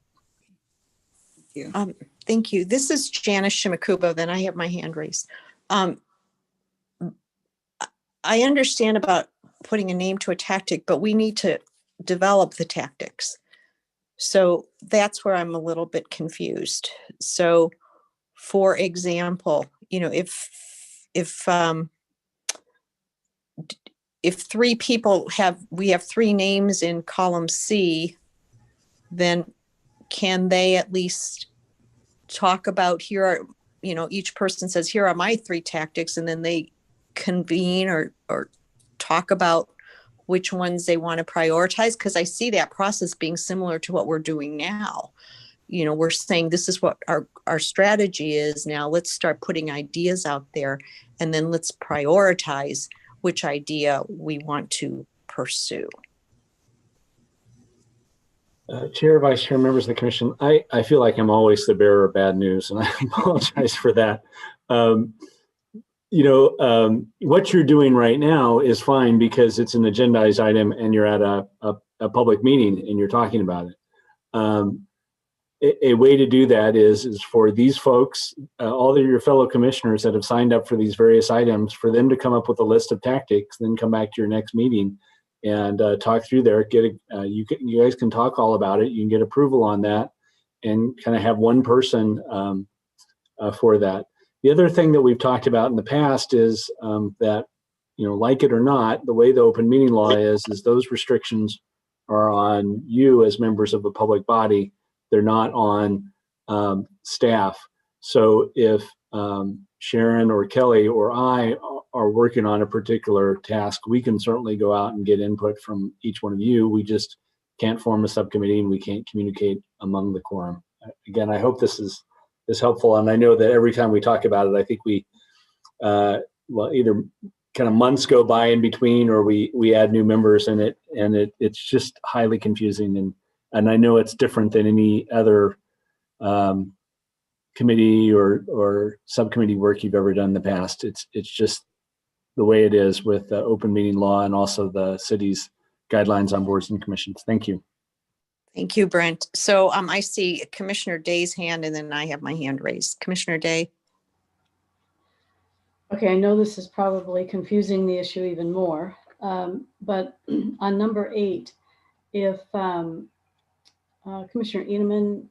S2: Thank you. This is Janice Shimakubo. Then I have my hand raised. I understand about putting a name to a tactic, but we need to develop the tactics. So that's where I'm a little bit confused. So, for example, if 3 people we have 3 names in column C, then can they at least talk about here are, each person says, here are my 3 tactics, and then they convene or talk about which ones they want to prioritize? Because I see that process being similar to what we're doing now. We're saying this is what our strategy is now. Let's start putting ideas out there, and then let's prioritize which idea we want to pursue.
S5: Chair, Vice Chair, members of the commission, I feel like I'm always the bearer of bad news, and I apologize for that. What you're doing right now is fine because it's an agendized item and you're at a public meeting and you're talking about it. A way to do that is for these folks, all of your fellow commissioners that have signed up for these various items, for them to come up with a list of tactics, then come back to your next meeting and talk through there. You guys can talk all about it. You can get approval on that and kind of have one person for that. The other thing that we've talked about in the past is that, like it or not, the way the open meeting law is those restrictions are on you as members of a public body. They're not on staff. So if Sharon or Kelly or I are working on a particular task, we can certainly go out and get input from each one of you. We just can't form a subcommittee and we can't communicate among the quorum. Again, I hope this is helpful. And I know that every time we talk about it, I think we, either kind of months go by in between or we add new members in it, and it's just highly confusing. And I know it's different than any other committee or subcommittee work you've ever done in the past. It's just the way it is with the open meeting law and also the city's guidelines on boards and commissions. Thank you.
S2: Thank you, Brent. So I see Commissioner Day's hand, and then I have my hand raised. Commissioner Day.
S4: Okay, I know this is probably confusing the issue even more, but on number 8, if Commissioner Edelman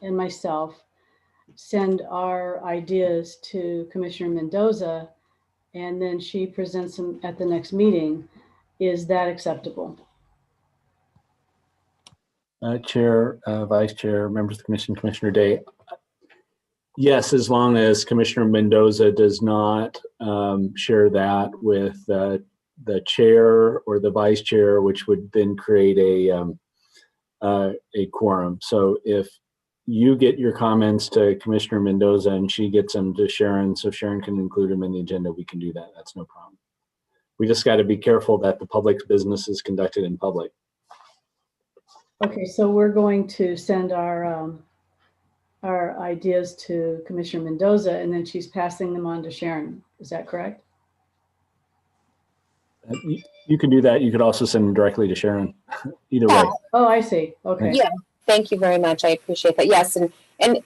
S4: and myself send our ideas to Commissioner Mendoza, and then she presents them at the next meeting, is that acceptable?
S5: Chair, Vice Chair, members of the Commission, Commissioner Day. Yes, as long as Commissioner Mendoza does not share that with the chair or the vice chair, which would then create a quorum. So if you get your comments to Commissioner Mendoza and she gets them to Sharon, so Sharon can include them in the agenda, we can do that. That's no problem. We just got to be careful that the public business is conducted in public.
S4: Okay, so we're going to send our ideas to Commissioner Mendoza, and then she's passing them on to Sharon. Is that correct?
S5: You can do that. You could also send them directly to Sharon. Either way.
S4: Oh, I see. Okay.
S6: Yeah, thank you very much. I appreciate that. Yes, and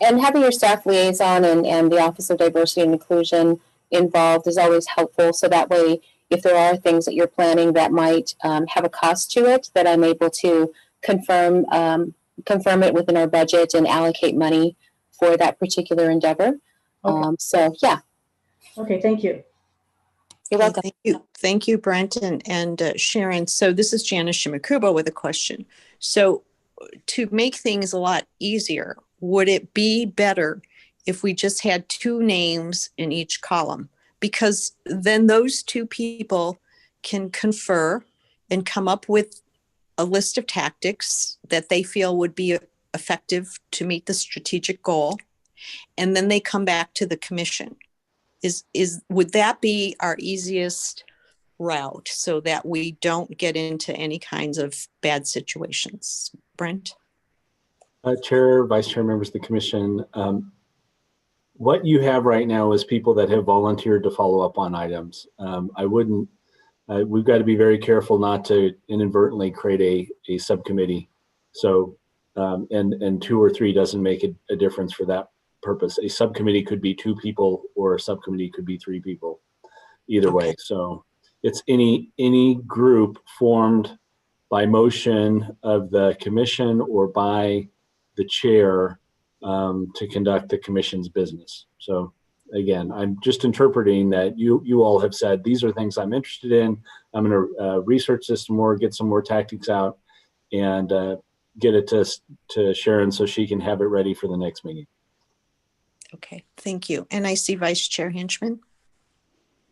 S6: having your staff liaison and the Office of Diversity and Inclusion involved is always helpful. So that way, if there are things that you're planning that might have a cost to it, that I'm able to confirm it within our budget and allocate money for that particular endeavor.
S4: Okay.
S6: So yeah.
S4: Okay, thank you.
S6: You're welcome.
S2: Thank you, Brent and Sharon. So this is Janice Shimakubo with a question. So to make things a lot easier, would it be better if we just had 2 names in each column? Because then those 2 people can confer and come up with a list of tactics that they feel would be effective to meet the strategic goal. And then they come back to the commission. Would that be our easiest route so that we don't get into any kinds of bad situations? Brent?
S5: Chair, Vice Chair, members of the commission, what you have right now is people that have volunteered to follow up on items. We've got to be very careful not to inadvertently create a subcommittee. So, and 2 or 3 doesn't make a difference for that purpose. A subcommittee could be 2 people or a subcommittee could be 3 people, either way. So it's any group formed by motion of the commission or by the chair to conduct the commission's business. So again, I'm just interpreting that you all have said, these are things I'm interested in. I'm going to research this more, get some more tactics out, and get it to Sharon so she can have it ready for the next meeting.
S2: Okay, thank you. And I see Vice Chair Hinchman.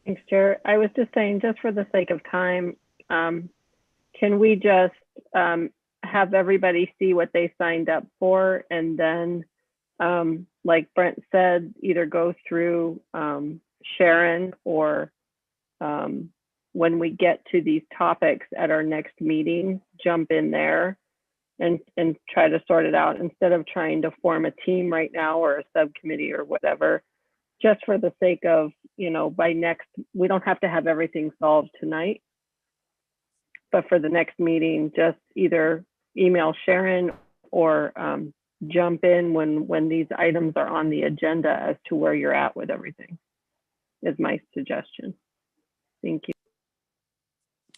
S7: Thanks, Chair. I was just saying, just for the sake of time, can we just have everybody see what they signed up for, and then, like Brent said, either go through Sharon or when we get to these topics at our next meeting, jump in there and try to sort it out instead of trying to form a team right now or a subcommittee or whatever, just for the sake of, by next, we don't have to have everything solved tonight, but for the next meeting, just either email Sharon or jump in when these items are on the agenda as to where you're at with everything is my suggestion. Thank you.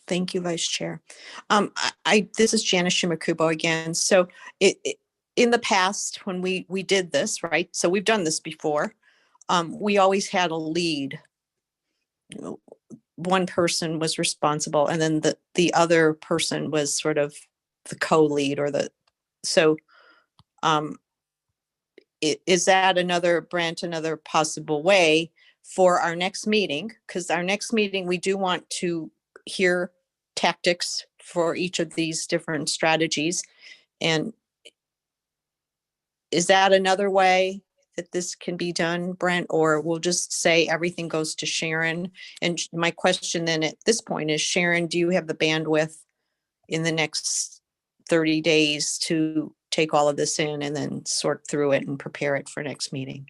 S2: Thank you, Vice Chair. This is Janice Shimakubo again. So in the past, when we did this, right? So we've done this before. we always had a lead. One person was responsible, and then the other person was sort of the co-lead or so is that another possible way for our next meeting? Because our next meeting, we do want to hear tactics for each of these different strategies. And is that another way that this can be done, Brent? Or we'll just say everything goes to Sharon? And my question then at this point is, Sharon, do you have the bandwidth in the next 30 days to take all of this in and then sort through it and prepare it for next meeting?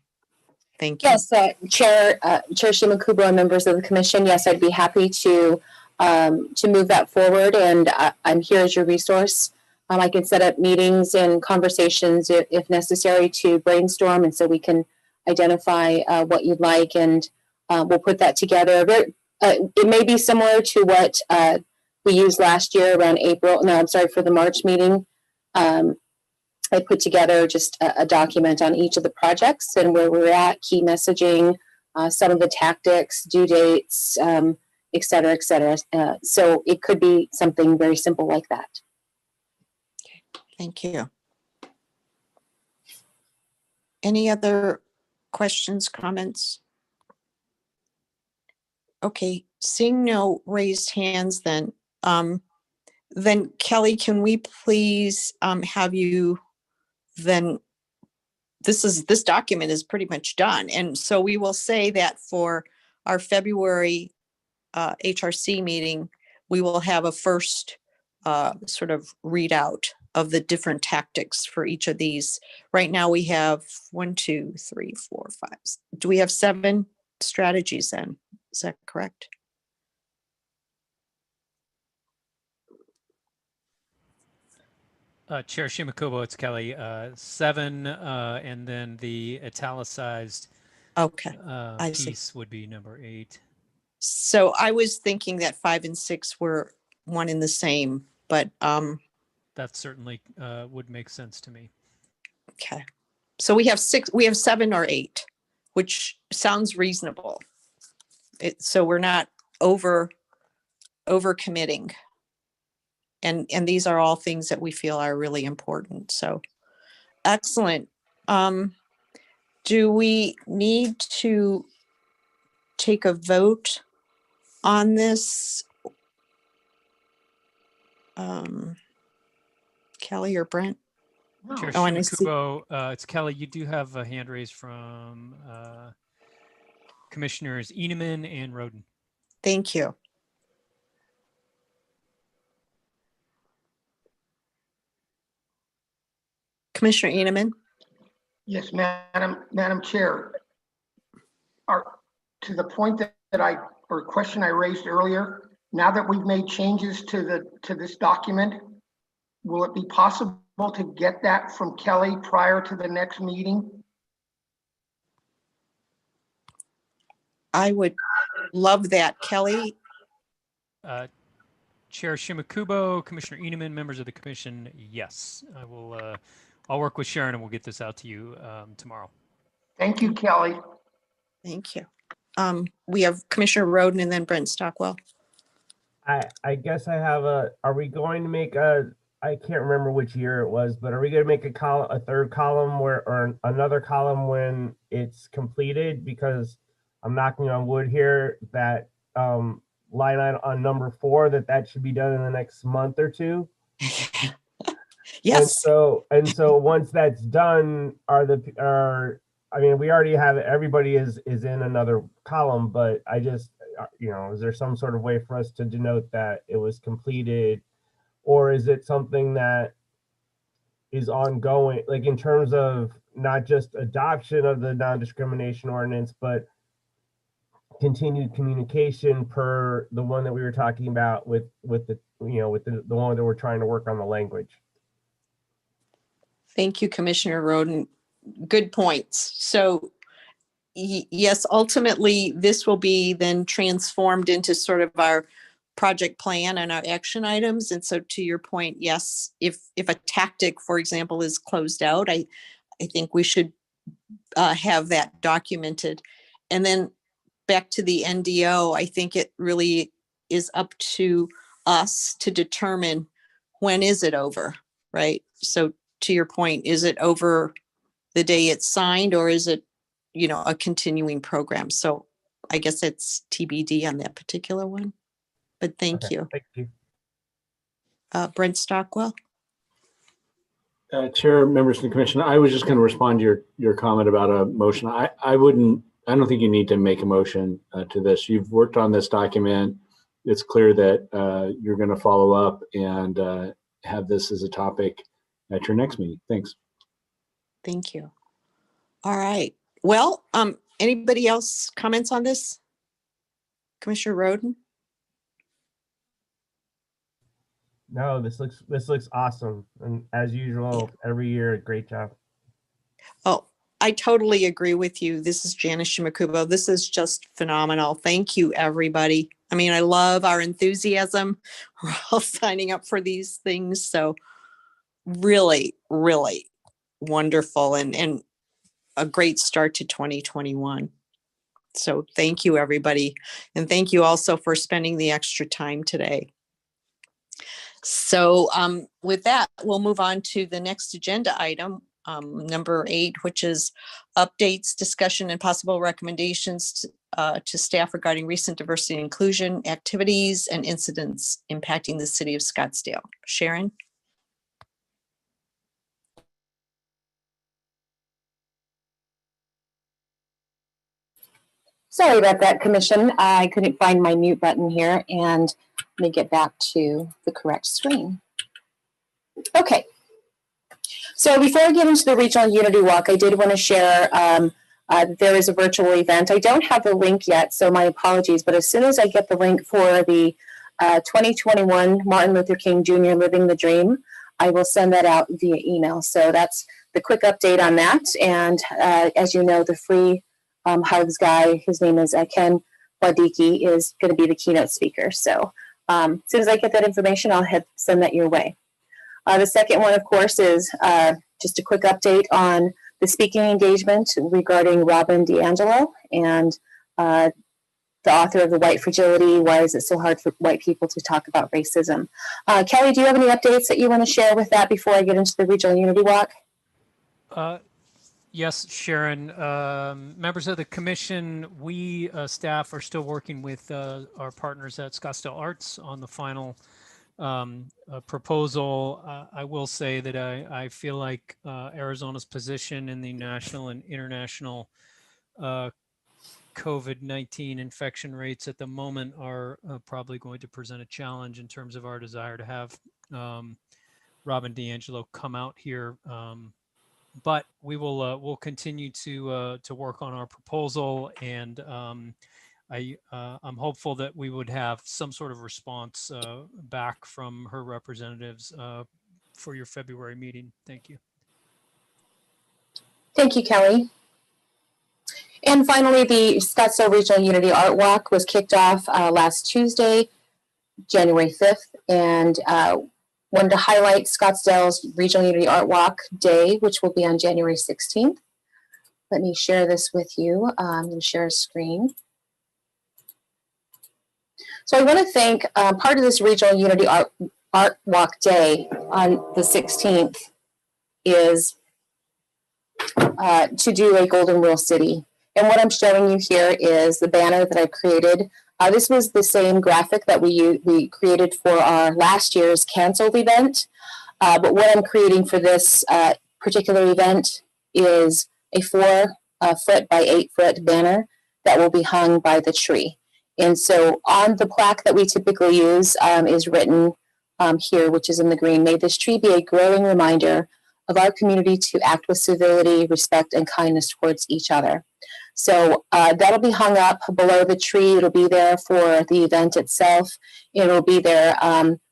S2: Thank you.
S6: Yes, Chair Shimakubo and members of the commission. Yes, I'd be happy to move that forward, and I'm here as your resource. I can set up meetings and conversations if necessary to brainstorm, and so we can identify what you'd like, and we'll put that together. It may be similar to what we used last year around for the March meeting. I put together just a document on each of the projects and where we're at, key messaging, some of the tactics, due dates, et cetera, et cetera. So it could be something very simple like that.
S2: Thank you. Any other questions, comments? Okay, seeing no raised hands then Kelly, can we please have you then, this document is pretty much done. And so we will say that for our February HRC meeting, we will have a first sort of readout of the different tactics for each of these. Right now we have 1, 2, 3, 4, 5. Do we have 7 strategies then? Is that correct?
S1: Chair Shimakubo, it's Kelly. 7, and then the italicized piece would be number 8.
S2: So I was thinking that 5 and 6 were one in the same, but
S1: that certainly would make sense to me.
S2: Okay, so we have 7 or 8, which sounds reasonable. So we're not over committing. And these are all things that we feel are really important. So excellent. Do we need to take a vote on this? Kelly or Brent?
S1: Chair Shimakubo, it's Kelly. You do have a hand raised from Commissioners Eneman and Roden.
S2: Thank you. Commissioner Eneman.
S3: Yes, Madam Chair. To the point question I raised earlier, now that we've made changes to this document, will it be possible to get that from Kelly prior to the next meeting?
S2: I would love that, Kelly.
S1: Chair Shimakubo, Commissioner Eneman, members of the commission, yes. I will. I'll work with Sharon and we'll get this out to you tomorrow.
S3: Thank you, Kelly.
S2: Thank you. We have Commissioner Roden and then Brent Stockwell.
S11: I guess I have are we going to make I can't remember which year it was, but are we going to make a third column or another column when it's completed? Because I'm knocking on wood here that line item on number 4, that should be done in the next month or 2.
S2: Yes.
S11: And so once that's done, I mean, we already have it. Everybody is in another column, but I just, is there some sort of way for us to denote that it was completed, or is it something that is ongoing, like in terms of not just adoption of the non-discrimination ordinance, but continued communication per the one that we were talking about with the one that we're trying to work on the language.
S2: Thank you, Commissioner Roden. Good points. So yes, ultimately this will be then transformed into sort of our project plan and our action items. And so to your point, yes, if a tactic, for example, is closed out, I think we should have that documented. And then back to the NDO, I think it really is up to us to determine when is it over, right? So to your point, is it over the day it's signed, or is it, you know, a continuing program? So I guess it's TBD on that particular one, but thank you.
S11: Thank you.
S2: Brent Stockwell.
S5: Chair, members of the commission, I was just going to respond to your comment about a motion. I don't think you need to make a motion to this. You've worked on this document. It's clear that you're going to follow up and have this as a topic at your next meeting. Thanks.
S2: Thank you. All right. Well, anybody else comments on this? Commissioner Roden?
S11: No, this looks awesome. And as usual, every year, great job.
S2: Oh, I totally agree with you. This is Janice Shimakubo. This is just phenomenal. Thank you, everybody. I mean, I love our enthusiasm. We're all signing up for these things. So really, really wonderful and a great start to 2021. So thank you, everybody. And thank you also for spending the extra time today. So with that, we'll move on to the next agenda item, number 8, which is updates, discussion, and possible recommendations to staff regarding recent diversity and inclusion activities and incidents impacting the city of Scottsdale. Sharon?
S6: Sorry about that, Commission. I couldn't find my mute button here, and let me get back to the correct screen. Okay. So before I get into the Regional Unity Walk, I did want to share there is a virtual event. I don't have the link yet, so my apologies, but as soon as I get the link for the 2021 Martin Luther King Jr. Living the Dream, I will send that out via email. So that's the quick update on that. And as you know, the free Hugs guy, his name is Ken Wadiki, is going to be the keynote speaker. So as soon as I get that information, I'll send that your way. The second one, of course, is just a quick update on the speaking engagement regarding Robin DiAngelo and the author of The White Fragility, Why Is It So Hard for White People to Talk About Racism? Kelly, do you have any updates that you want to share with that before I get into the Regional Unity Walk?
S1: Yes, Sharon. Members of the commission, we staff are still working with our partners at Scottsdale Arts on the final proposal. I will say that I feel like Arizona's position in the national and international COVID-19 infection rates at the moment are probably going to present a challenge in terms of our desire to have Robin DiAngelo come out here. But we will we'll continue to work on our proposal, and I'm hopeful that we would have some sort of response back from her representatives for your February meeting. Thank you.
S6: Thank you, Kelly. And finally, the Scottsdale Regional Unity Art Walk was kicked off last Tuesday, January 5th, and wanted to highlight Scottsdale's Regional Unity Art Walk Day, which will be on January 16th. Let me share this with you. I'm going to share a screen. So I want to thank part of this Regional Unity Art Walk Day on the 16th is to do a Golden Rule City. And what I'm showing you here is the banner that I created. This was the same graphic that we created for our last year's canceled event. But what I'm creating for this particular event is a 4-foot by 8-foot banner that will be hung by the tree. And so on the plaque that we typically use is written here, which is in the green, may this tree be a growing reminder of our community to act with civility, respect, and kindness towards each other. So that'll be hung up below the tree. It'll be there for the event itself. It'll be there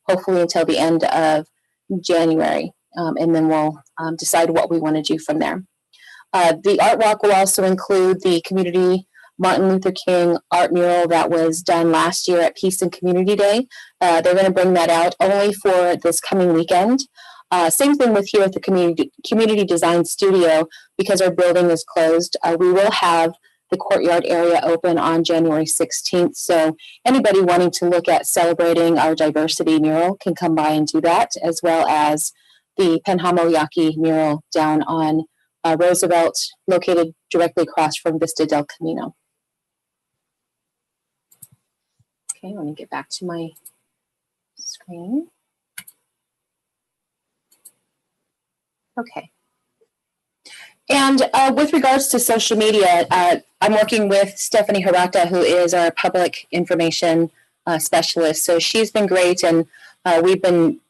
S6: hopefully until the end of January, and then we'll decide what we want to do from there. The art walk will also include the community Martin Luther King art mural that was done last year at Peace and Community Day. They're going to bring that out only for this coming weekend. Same thing with here at the community design studio. Because our building is closed, we will have the courtyard area open on January 16th. So anybody wanting to look at celebrating our diversity mural can come by and do that, as well as the Penhamoyaki mural down on Roosevelt, located directly across from Vista del Camino. Okay, let me get back to my screen. Okay. And with regards to social media, I'm working with Stephanie Hirata, who is our public information specialist. So she's been great, and we've been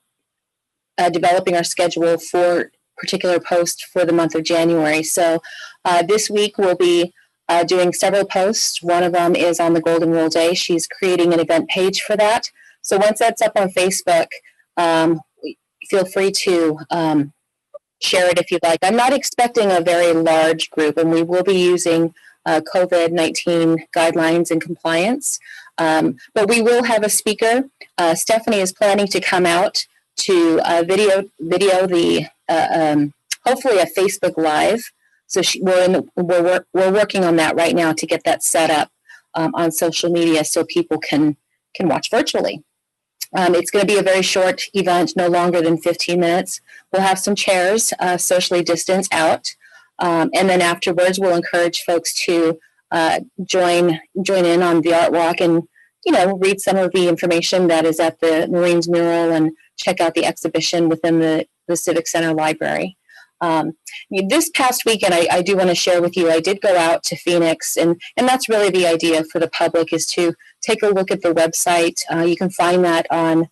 S6: developing our schedule for particular posts for the month of January. So this week we'll be doing several posts. One of them is on the Golden Rule Day. She's creating an event page for that. So once that's up on Facebook, feel free to share it if you'd like. I'm not expecting a very large group, and we will be using COVID-19 guidelines and compliance. But we will have a speaker. Stephanie is planning to come out to video the hopefully a Facebook Live. So we're working on that right now to get that set up on social media so people can watch virtually. It's going to be a very short event, no longer than 15 minutes. We'll have some chairs socially distanced out. And then afterwards, we'll encourage folks to join in on the art walk and, read some of the information that is at the Marines mural and check out the exhibition within the Civic Center library. This past weekend, I do want to share with you, I did go out to Phoenix, and that's really the idea for the public, is to take a look at the website. You can find that on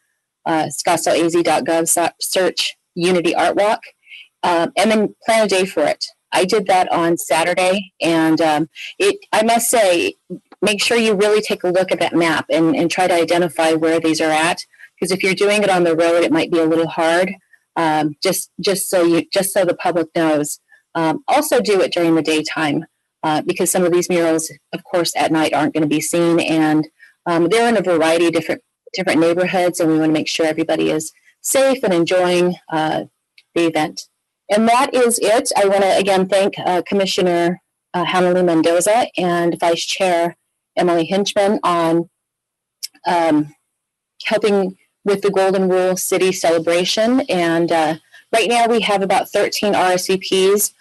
S6: scottsdaleaz.gov, search Unity Art Walk, and then plan a day for it. I did that on Saturday, and I must say, make sure you really take a look at that map and try to identify where these are at, because if you're doing it on the road, it might be a little hard. Just so the public knows. Also do it during the daytime, because some of these murals, of course, at night aren't going to be seen, and they're in a variety of different neighborhoods, and we want to make sure everybody is safe and enjoying the event. And that is it. I want to again thank Commissioner Hanley Mendoza and Vice Chair Emily Hinchman on helping with the Golden Rule City celebration. And right now we have about 13 RSVPs.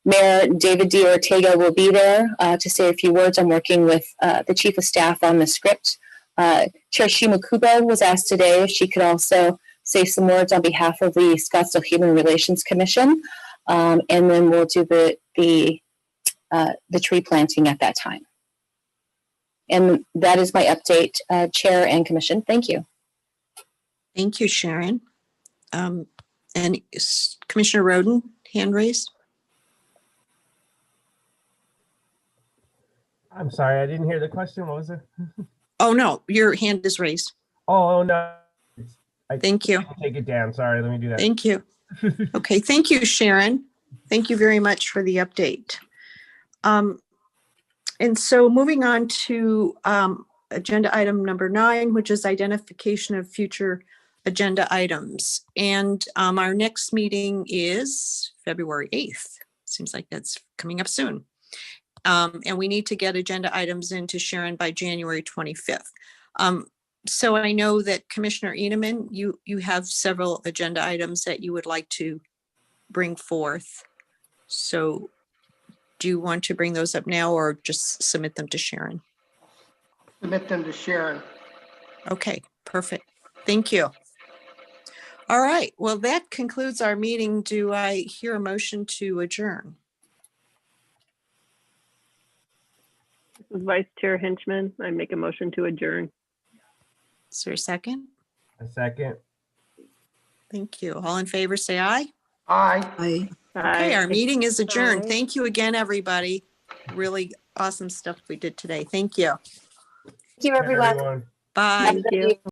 S6: Mayor David D. Ortega will be there to say a few words. I'm working with the Chief of Staff on the script. Chair Shima Kubo was asked today if she could also say some words on behalf of the Scottsdale Human Relations Commission. And then we'll do the tree planting at that time. And that is my update, Chair and Commission. Thank you.
S2: Thank you, Sharon. And Commissioner Roden, hand raised.
S11: I'm sorry, I didn't hear the question. What was it?
S2: Oh, no, your hand is raised.
S11: Oh, no.
S2: Thank you.
S11: Take it down. Sorry, let me do that.
S2: Thank you. Okay, thank you, Sharon. Thank you very much for the update. And so moving on to agenda item number 9, which is identification of future agenda items. And our next meeting is February 8th. Seems like that's coming up soon. And we need to get agenda items into Sharon by January 25th. So I know that Commissioner Eneman, you have several agenda items that you would like to bring forth. So do you want to bring those up now or just submit them to Sharon?
S3: Submit them to Sharon.
S2: Okay, perfect. Thank you. All right, well, that concludes our meeting. Do I hear a motion to adjourn?
S7: This is Vice Chair Hinchman. I make a motion to adjourn.
S2: Is there a second?
S11: A second.
S2: Thank you. All in favor, say aye.
S3: Aye.
S9: Aye.
S2: Okay, our meeting is adjourned.
S8: Aye.
S2: Thank you again, everybody. Really awesome stuff we did today. Thank you.
S8: Thank you, everyone.
S2: Bye.
S7: Thank you.